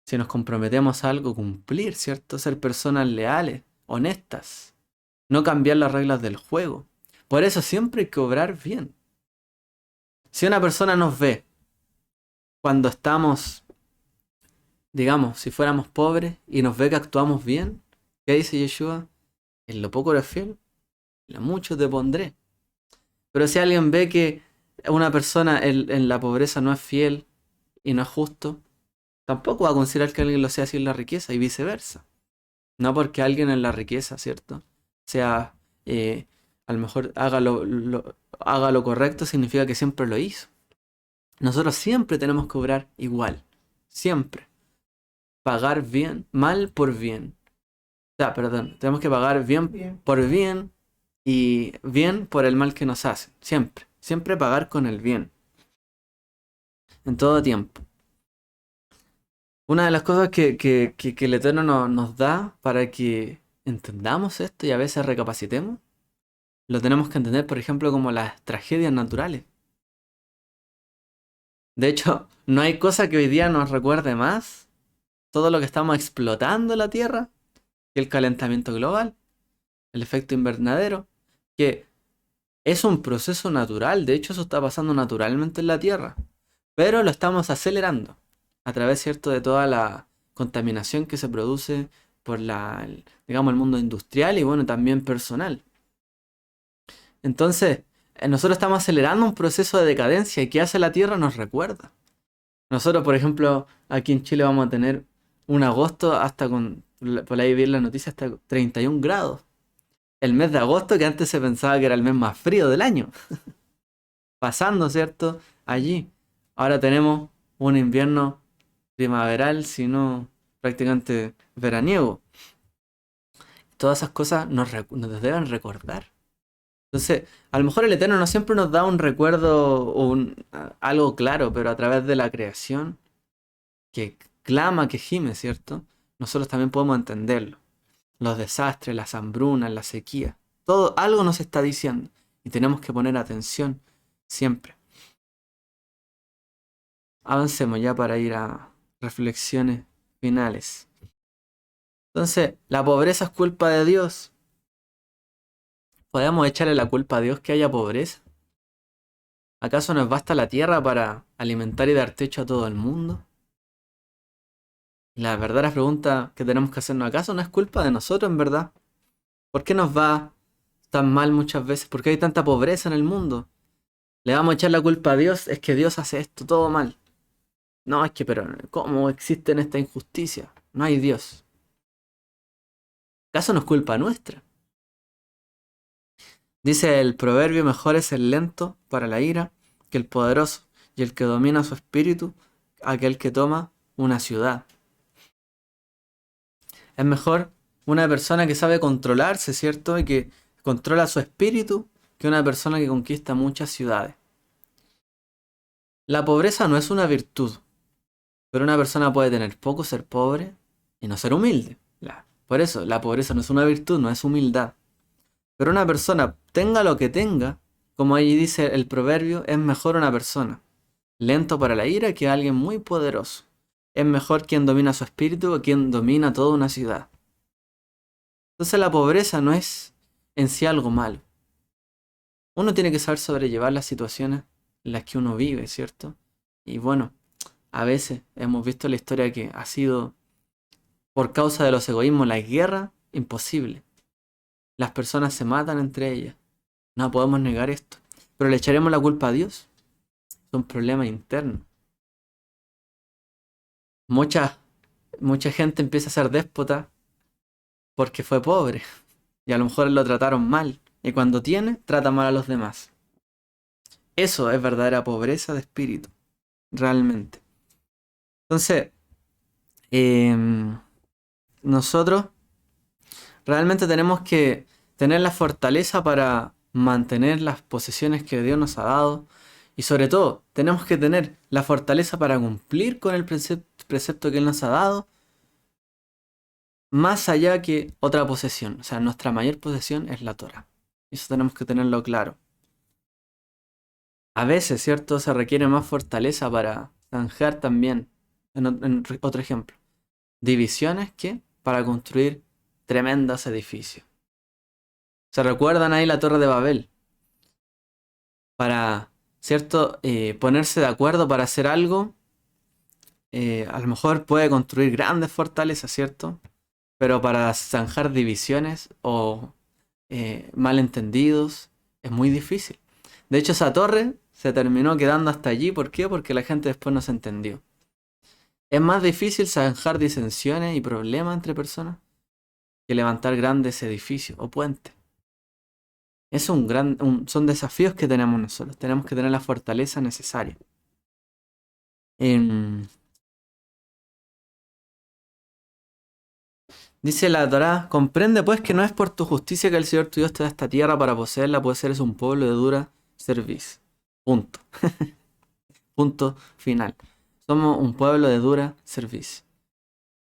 Si nos comprometemos a algo, cumplir, ¿cierto? Ser personas leales, honestas. No cambiar las reglas del juego. Por eso siempre hay que obrar bien. Si una persona nos ve cuando estamos, digamos, si fuéramos pobres y nos ve que actuamos bien, ¿qué dice Yeshua? En lo poco eres fiel, en lo mucho te pondré. Pero si alguien ve que una persona en la pobreza no es fiel y no es justo, tampoco va a considerar que alguien lo sea así en la riqueza y viceversa. No porque alguien en la riqueza, ¿cierto?, sea, a lo mejor haga lo correcto, significa que siempre lo hizo. Nosotros siempre tenemos que obrar igual. Siempre. Pagar bien, mal por bien. O sea, perdón, tenemos que pagar bien por bien y bien por el mal que nos hacen. Siempre. Siempre pagar con el bien. En todo tiempo. Una de las cosas que el Eterno nos da para que entendamos esto y a veces recapacitemos, lo tenemos que entender, por ejemplo, como las tragedias naturales. De hecho, no hay cosa que hoy día nos recuerde más todo lo que estamos explotando en la Tierra que el calentamiento global, el efecto invernadero, que es un proceso natural. De hecho, eso está pasando naturalmente en la Tierra, pero lo estamos acelerando a través, ¿cierto?, de toda la contaminación que se produce por digamos, el mundo industrial y bueno, también personal. Entonces, nosotros estamos acelerando un proceso de decadencia y que hace la Tierra nos recuerda. Nosotros, por ejemplo, aquí en Chile vamos a tener un agosto hasta por ahí vi en la noticia, hasta 31 grados. El mes de agosto que antes se pensaba que era el mes más frío del año. Pasando, ¿cierto?, allí. Ahora tenemos un invierno primaveral, sino prácticamente veraniego. Todas esas cosas nos deben recordar. Entonces, a lo mejor el Eterno no siempre nos da un recuerdo o algo claro, pero a través de la creación que clama, que gime, ¿cierto? Nosotros también podemos entenderlo. Los desastres, las hambrunas, la sequía, todo algo nos está diciendo y tenemos que poner atención siempre. Avancemos ya para ir a reflexiones finales. Entonces, ¿la pobreza es culpa de Dios? ¿Podemos echarle la culpa a Dios que haya pobreza? ¿Acaso nos basta la tierra para alimentar y dar techo a todo el mundo? Y la verdadera pregunta que tenemos que hacernos, ¿acaso no es culpa de nosotros en verdad? ¿Por qué nos va tan mal muchas veces? ¿Por qué hay tanta pobreza en el mundo? ¿Le vamos a echar la culpa a Dios? Es que Dios hace esto todo mal. No, es que, pero ¿cómo existe esta injusticia? No hay Dios. ¿Acaso no es culpa nuestra? Dice el proverbio, mejor es el lento para la ira que el poderoso, y el que domina su espíritu, aquel que toma una ciudad. Es mejor una persona que sabe controlarse, ¿cierto? Y que controla su espíritu, que una persona que conquista muchas ciudades. La pobreza no es una virtud, pero una persona puede tener poco, ser pobre y no ser humilde. Por eso, la pobreza no es una virtud, no es humildad. Pero una persona, tenga lo que tenga, como ahí dice el proverbio, es mejor una persona lento para la ira que alguien muy poderoso. Es mejor quien domina su espíritu que quien domina toda una ciudad. Entonces la pobreza no es en sí algo malo. Uno tiene que saber sobrellevar las situaciones en las que uno vive, ¿cierto? Y bueno, a veces hemos visto la historia que ha sido, por causa de los egoísmos, la guerra, imposible. Las personas se matan entre ellas. No podemos negar esto. Pero le echaremos la culpa a Dios. Son problemas internos. Mucha gente empieza a ser déspota porque fue pobre. Y a lo mejor lo trataron mal. Y cuando tiene, trata mal a los demás. Eso es verdadera pobreza de espíritu. Realmente. Entonces, nosotros realmente tenemos que tener la fortaleza para mantener las posesiones que Dios nos ha dado. Y sobre todo, tenemos que tener la fortaleza para cumplir con el precepto que Él nos ha dado. Más allá que otra posesión. O sea, nuestra mayor posesión es la Torah. Eso tenemos que tenerlo claro. A veces, ¿cierto? Se requiere más fortaleza para zanjar también. En otro ejemplo. Divisiones que para construir tremendos edificios. ¿Se recuerdan ahí la Torre de Babel? Para, ¿cierto? Ponerse de acuerdo para hacer algo. A lo mejor puede construir grandes fortalezas, ¿cierto? Pero para zanjar divisiones o malentendidos es muy difícil. De hecho, esa torre se terminó quedando hasta allí. ¿Por qué? Porque la gente después no se entendió. Es más difícil zanjar disensiones y problemas entre personas que levantar grandes edificios o puentes. Es son desafíos que tenemos nosotros. Tenemos que tener la fortaleza necesaria. Dice la Torá, comprende pues que no es por tu justicia que el Señor tu Dios te da esta tierra para poseerla, pues eres un pueblo de dura cerviz. Punto. Punto final. Somos un pueblo de dura cerviz.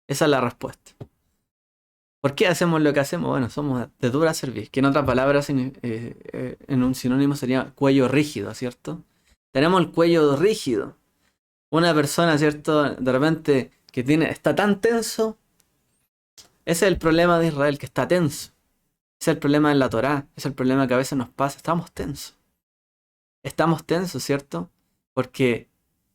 Esa es la respuesta. ¿Por qué hacemos lo que hacemos? Bueno, somos de dura cerviz, que en otras palabras, en un sinónimo sería cuello rígido, ¿cierto? Tenemos el cuello rígido. Una persona, ¿cierto? De repente que está tan tenso. Ese es el problema de Israel, que está tenso. Ese es el problema de la Torá. Ese es el problema que a veces nos pasa. Estamos tensos. Estamos tensos, ¿cierto? Porque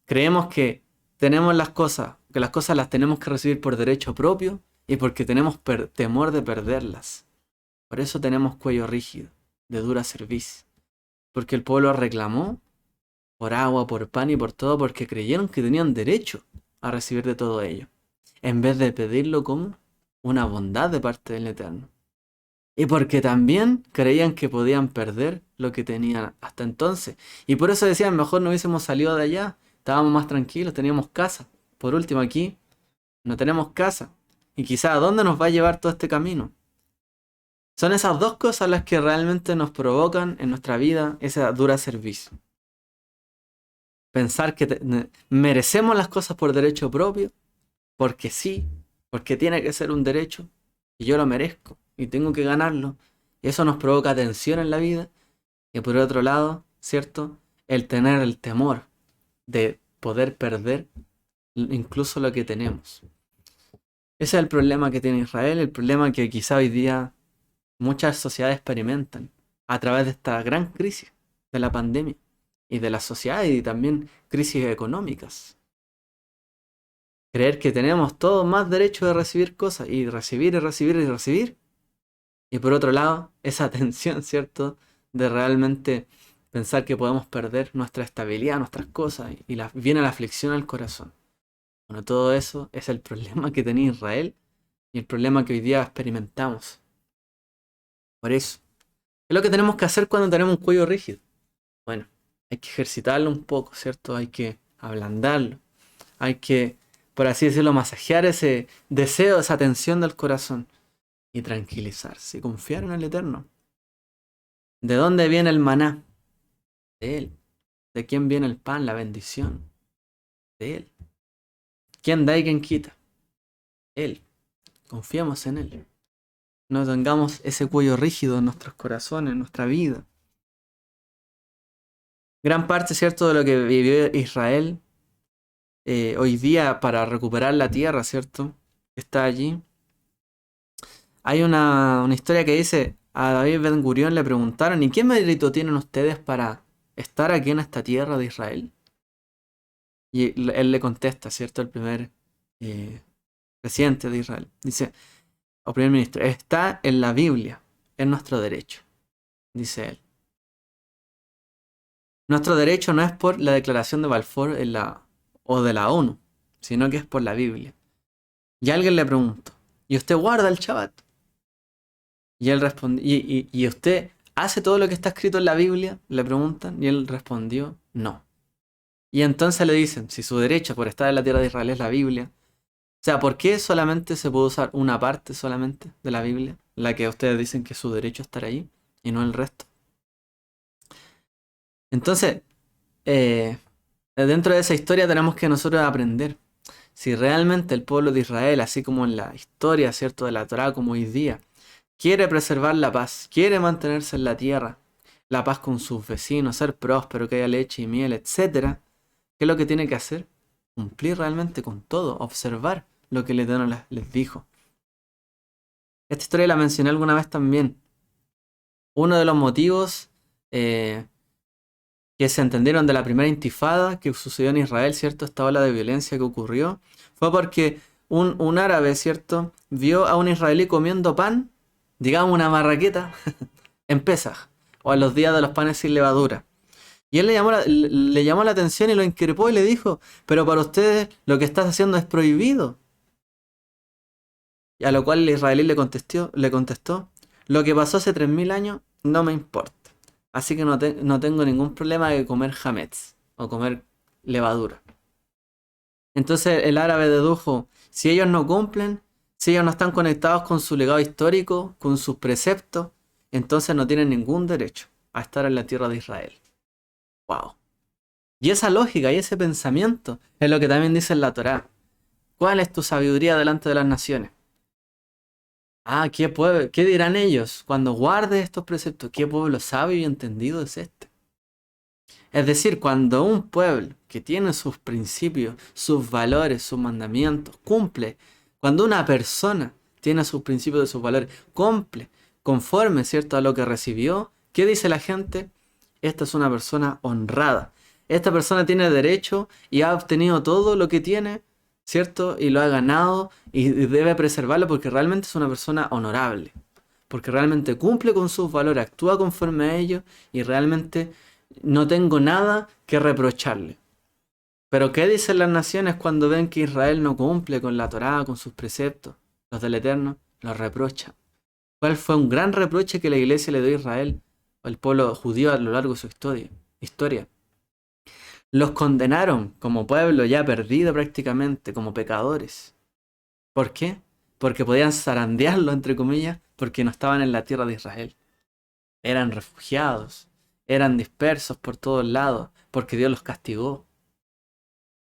creemos que tenemos que las cosas las tenemos que recibir por derecho propio y porque tenemos temor de perderlas. Por eso tenemos cuello rígido, de dura cerviz. Porque el pueblo reclamó por agua, por pan y por todo, porque creyeron que tenían derecho a recibir de todo ello, en vez de pedirlo como una bondad de parte del Eterno. Y porque también creían que podían perder lo que tenían hasta entonces. Y por eso decían, mejor no hubiésemos salido de allá. Estábamos más tranquilos, teníamos casa. Por último, aquí no tenemos casa. Y quizá, ¿a dónde nos va a llevar todo este camino? Son esas dos cosas las que realmente nos provocan en nuestra vida esa dura servicio. Pensar que merecemos las cosas por derecho propio, porque sí, porque tiene que ser un derecho, y yo lo merezco, y tengo que ganarlo. Y eso nos provoca tensión en la vida. Y por otro lado, ¿cierto? El tener el temor de poder perder incluso lo que tenemos. Ese es el problema que tiene Israel, el problema que quizá hoy día muchas sociedades experimentan a través de esta gran crisis de la pandemia y de la sociedad y también crisis económicas. Creer que tenemos todos más derecho de recibir cosas y recibir y recibir y recibir. Y por otro lado, esa tensión, ¿cierto? De realmente pensar que podemos perder nuestra estabilidad, nuestras cosas y viene la aflicción al corazón. Bueno, todo eso es el problema que tenía Israel y el problema que hoy día experimentamos. Por eso, ¿qué es lo que tenemos que hacer cuando tenemos un cuello rígido? Bueno, hay que ejercitarlo un poco, ¿cierto? Hay que ablandarlo. Hay que, por así decirlo, masajear ese deseo, esa tensión del corazón y tranquilizarse y confiar en el Eterno. ¿De dónde viene el maná? De Él. ¿De quién viene el pan, la bendición? De Él. ¿Quién da y quién quita? Él. Confiemos en Él. No tengamos ese cuello rígido en nuestros corazones, en nuestra vida. Gran parte, ¿cierto?, de lo que vivió Israel hoy día para recuperar la tierra, ¿cierto?, está allí. Hay una historia que dice, a David Ben Gurión le preguntaron, ¿y qué mérito tienen ustedes para estar aquí en esta tierra de Israel? Y él le contesta, ¿cierto?, el primer presidente de Israel. Dice, o primer ministro, está en la Biblia, es nuestro derecho, dice él. Nuestro derecho no es por la declaración de Balfour o de la ONU, sino que es por la Biblia. Y alguien le preguntó, ¿y usted guarda el Shabbat? Y él respondió, ¿y usted hace todo lo que está escrito en la Biblia? Le preguntan, y él respondió, no. Y entonces le dicen, si su derecho por estar en la tierra de Israel es la Biblia, o sea, ¿por qué solamente se puede usar una parte solamente de la Biblia? La que ustedes dicen que es su derecho estar ahí, y no el resto. Entonces, dentro de esa historia tenemos que nosotros aprender si realmente el pueblo de Israel, así como en la historia, ¿cierto?, de la Torá como hoy día, quiere preservar la paz, quiere mantenerse en la tierra, la paz con sus vecinos, ser próspero, que haya leche y miel, etc. ¿Qué es lo que tiene que hacer? Cumplir realmente con todo, observar lo que el Eterno les dijo. Esta historia la mencioné alguna vez también. Uno de los motivos que se entendieron de la primera intifada que sucedió en Israel, ¿cierto? Esta ola de violencia que ocurrió, fue porque un árabe, ¿cierto?, vio a un israelí comiendo pan, digamos una marraqueta, en Pesaj, o en los días de los panes sin levadura. Y él le llamó la atención y lo increpó y le dijo, pero para ustedes lo que estás haciendo es prohibido. Y a lo cual el israelí le contestó, lo que pasó hace 3000 años no me importa. Así que no tengo ningún problema de comer hametz o comer levadura. Entonces el árabe dedujo, si ellos no cumplen, si ellos no están conectados con su legado histórico, con sus preceptos, entonces no tienen ningún derecho a estar en la tierra de Israel. ¡Wow! Y esa lógica y ese pensamiento es lo que también dice en la Torá. ¿Cuál es tu sabiduría delante de las naciones? Ah, ¿qué dirán ellos cuando guardes estos preceptos? ¿Qué pueblo sabio y entendido es este? Es decir, cuando un pueblo que tiene sus principios, sus valores, sus mandamientos, cumple, cuando una persona tiene sus principios y sus valores, cumple conforme, ¿cierto?, a lo que recibió, ¿qué dice la gente? Esta es una persona honrada. Esta persona tiene derecho y ha obtenido todo lo que tiene, ¿cierto? Y lo ha ganado y debe preservarlo porque realmente es una persona honorable. Porque realmente cumple con sus valores, actúa conforme a ellos y realmente no tengo nada que reprocharle. Pero ¿qué dicen las naciones cuando ven que Israel no cumple con la Torá, con sus preceptos? Los del Eterno los reprochan. ¿Cuál fue un gran reproche que la iglesia le dio a Israel, al pueblo judío a lo largo de su historia? Los condenaron como pueblo ya perdido prácticamente, como pecadores. ¿Por qué? Porque podían zarandearlo, entre comillas, porque no estaban en la tierra de Israel. Eran refugiados, eran dispersos por todos lados, porque Dios los castigó.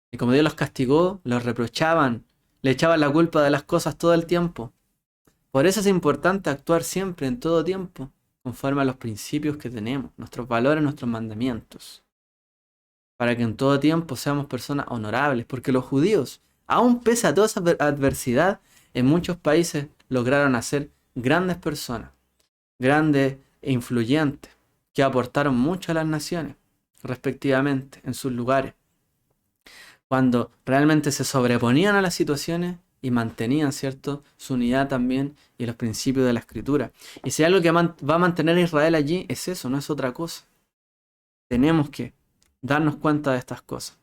Y como Dios los castigó, los reprochaban, le echaban la culpa de las cosas todo el tiempo. Por eso es importante actuar siempre, en todo tiempo, conforme a los principios que tenemos, nuestros valores, nuestros mandamientos. Para que en todo tiempo seamos personas honorables, porque los judíos, aun pese a toda esa adversidad, en muchos países lograron hacer grandes personas, grandes e influyentes, que aportaron mucho a las naciones, respectivamente, en sus lugares, cuando realmente se sobreponían a las situaciones y mantenían, ¿cierto?, su unidad también y los principios de la Escritura. Y si hay algo que va a mantener a Israel allí, es eso, no es otra cosa. Tenemos que darnos cuenta de estas cosas.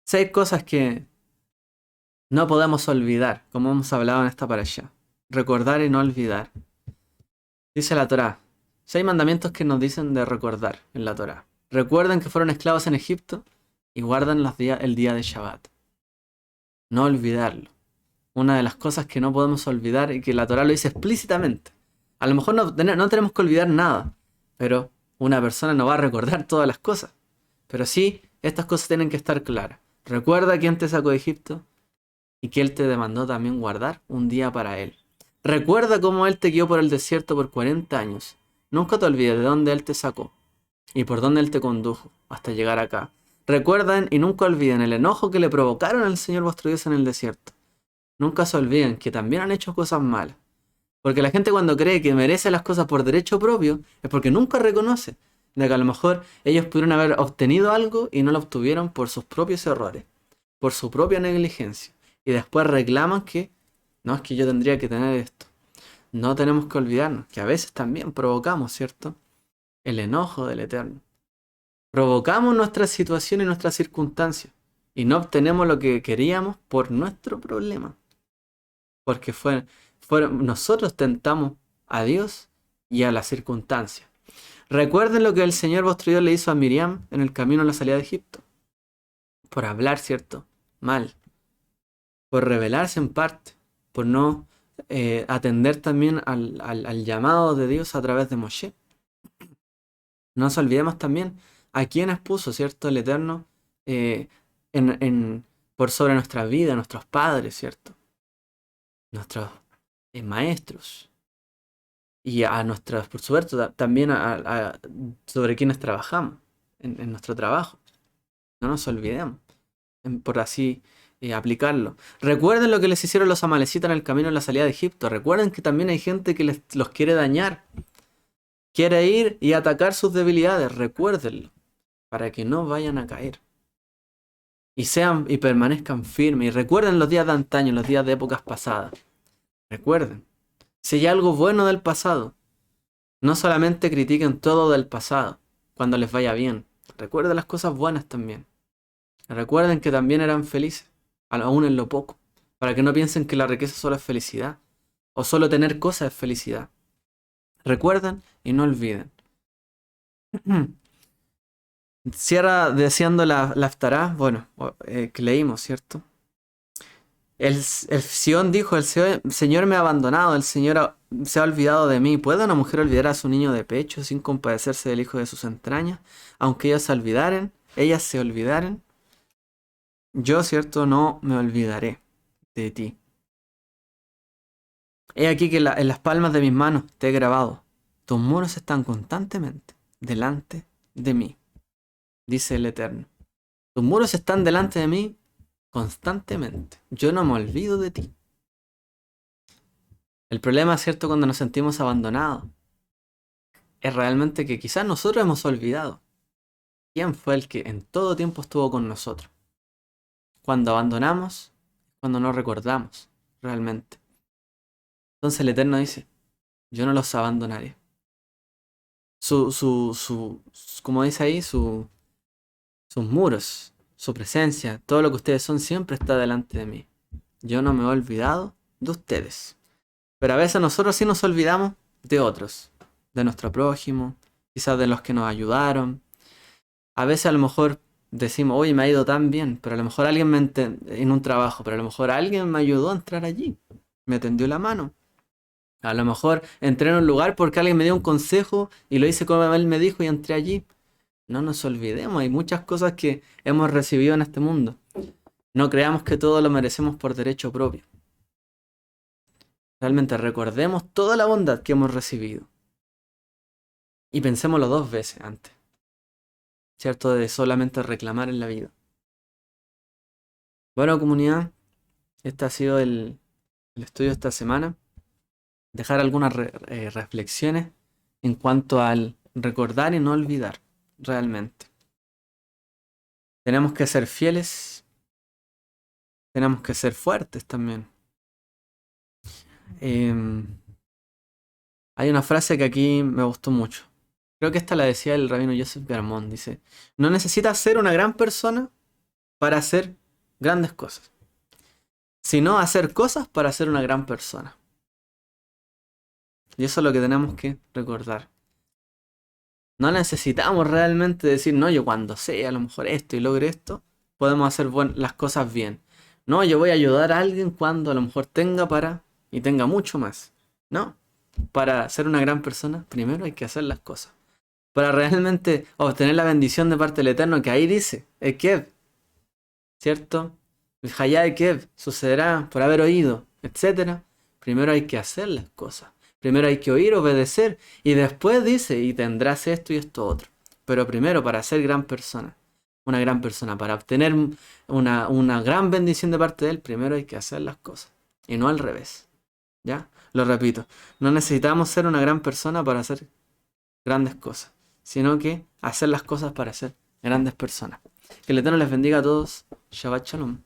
6 cosas que no podemos olvidar, como hemos hablado en esta parasha. Recordar y no olvidar. Dice la Torá, 6 mandamientos que nos dicen de recordar en la Torá. Recuerden que fueron esclavos en Egipto y guardan el día de Shabbat. No olvidarlo. Una de las cosas que no podemos olvidar y que la Torá lo dice explícitamente. A lo mejor no tenemos que olvidar nada, pero una persona no va a recordar todas las cosas. Pero sí, estas cosas tienen que estar claras. Recuerda quién te sacó de Egipto y que Él te demandó también guardar un día para Él. Recuerda cómo Él te guió por el desierto por 40 años. Nunca te olvides de dónde Él te sacó y por dónde Él te condujo hasta llegar acá. Recuerden y nunca olviden el enojo que le provocaron al Señor vuestro Dios en el desierto. Nunca se olviden que también han hecho cosas malas. Porque la gente cuando cree que merece las cosas por derecho propio es porque nunca reconoce de que a lo mejor ellos pudieron haber obtenido algo y no lo obtuvieron por sus propios errores, por su propia negligencia. Y después reclaman que no, es que yo tendría que tener esto. No tenemos que olvidarnos que a veces también provocamos, ¿cierto?, el enojo del Eterno. Provocamos nuestra situación y nuestras circunstancias y no obtenemos lo que queríamos por nuestro problema. Porque nosotros tentamos a Dios y a las circunstancias. Recuerden lo que el Señor vuestro Dios le hizo a Miriam en el camino a la salida de Egipto. Por hablar, ¿cierto?, mal. Por rebelarse en parte. Por no atender también al llamado de Dios a través de Moshe. No nos olvidemos también a quienes puso, ¿cierto?, el Eterno por sobre nuestra vida, nuestros padres, ¿cierto?, nuestros maestros. Y a nuestros, por supuesto, también sobre quienes trabajamos en nuestro trabajo. No nos olvidemos, por así aplicarlo. Recuerden lo que les hicieron los amalecitas en el camino en la salida de Egipto. Recuerden que también hay gente que los quiere dañar. Quiere ir y atacar sus debilidades. Recuérdenlo, para que no vayan a caer. Y permanezcan firmes. Y recuerden los días de antaño, los días de épocas pasadas. Recuerden. Si hay algo bueno del pasado, no solamente critiquen todo del pasado cuando les vaya bien. Recuerden las cosas buenas también. Recuerden que también eran felices, aún en lo poco. Para que no piensen que la riqueza solo es felicidad. O solo tener cosas es felicidad. Recuerden y no olviden. Cierra deseando la Haftará, bueno, que leímos, ¿cierto? El Sión dijo, el Señor me ha abandonado, el Señor se ha olvidado de mí. ¿Puede una mujer olvidar a su niño de pecho sin compadecerse del hijo de sus entrañas? Aunque ellas se olvidaren, yo, ¿cierto?, no me olvidaré de ti. He aquí que en las palmas de mis manos te he grabado. Tus muros están constantemente delante de mí, dice el Eterno. Tus muros están delante de mí constantemente. Yo no me olvido de ti. El problema, ¿cierto?, cuando nos sentimos abandonados, es realmente que quizás nosotros hemos olvidado quién fue el que en todo tiempo estuvo con nosotros. Cuando abandonamos, cuando no recordamos realmente. Entonces el Eterno dice, yo no los abandonaré. Como dice ahí, sus muros, su presencia, todo lo que ustedes son siempre está delante de mí. Yo no me he olvidado de ustedes. Pero a veces nosotros sí nos olvidamos de otros, de nuestro prójimo, quizás de los que nos ayudaron. A veces a lo mejor decimos, oye, me ha ido tan bien, pero a lo mejor alguien en un trabajo, pero a lo mejor alguien me ayudó a entrar allí, me tendió la mano. A lo mejor entré en un lugar porque alguien me dio un consejo y lo hice como él me dijo y entré allí. No nos olvidemos, hay muchas cosas que hemos recibido en este mundo. No creamos que todo lo merecemos por derecho propio. Realmente recordemos toda la bondad que hemos recibido. Y pensémoslo 2 veces antes, ¿cierto? De solamente reclamar en la vida. Bueno, comunidad, este ha sido el estudio de esta semana. Dejar algunas reflexiones en cuanto al recordar y no olvidar, realmente. Tenemos que ser fieles, tenemos que ser fuertes también. Hay una frase que aquí me gustó mucho. Creo que esta la decía el rabino Joseph Garmón. Dice, no necesitas ser una gran persona para hacer grandes cosas, sino hacer cosas para ser una gran persona. Y eso es lo que tenemos que recordar. No necesitamos realmente decir, no, yo cuando sea a lo mejor esto y logre esto, podemos hacer las cosas bien. No, yo voy a ayudar a alguien cuando a lo mejor tenga para y tenga mucho más. No, para ser una gran persona, primero hay que hacer las cosas. Para realmente obtener la bendición de parte del Eterno, que ahí dice, Ekev, ¿cierto? El Hayá Ekev sucederá por haber oído, etc. Primero hay que hacer las cosas. Primero hay que oír, obedecer, y después dice, y tendrás esto y esto otro. Pero primero, para ser gran persona, una gran persona, para obtener una gran bendición de parte de Él, primero hay que hacer las cosas, y no al revés. ¿Ya? Lo repito, no necesitamos ser una gran persona para hacer grandes cosas, sino que hacer las cosas para ser grandes personas. Que el Eterno les bendiga a todos. Shabbat Shalom.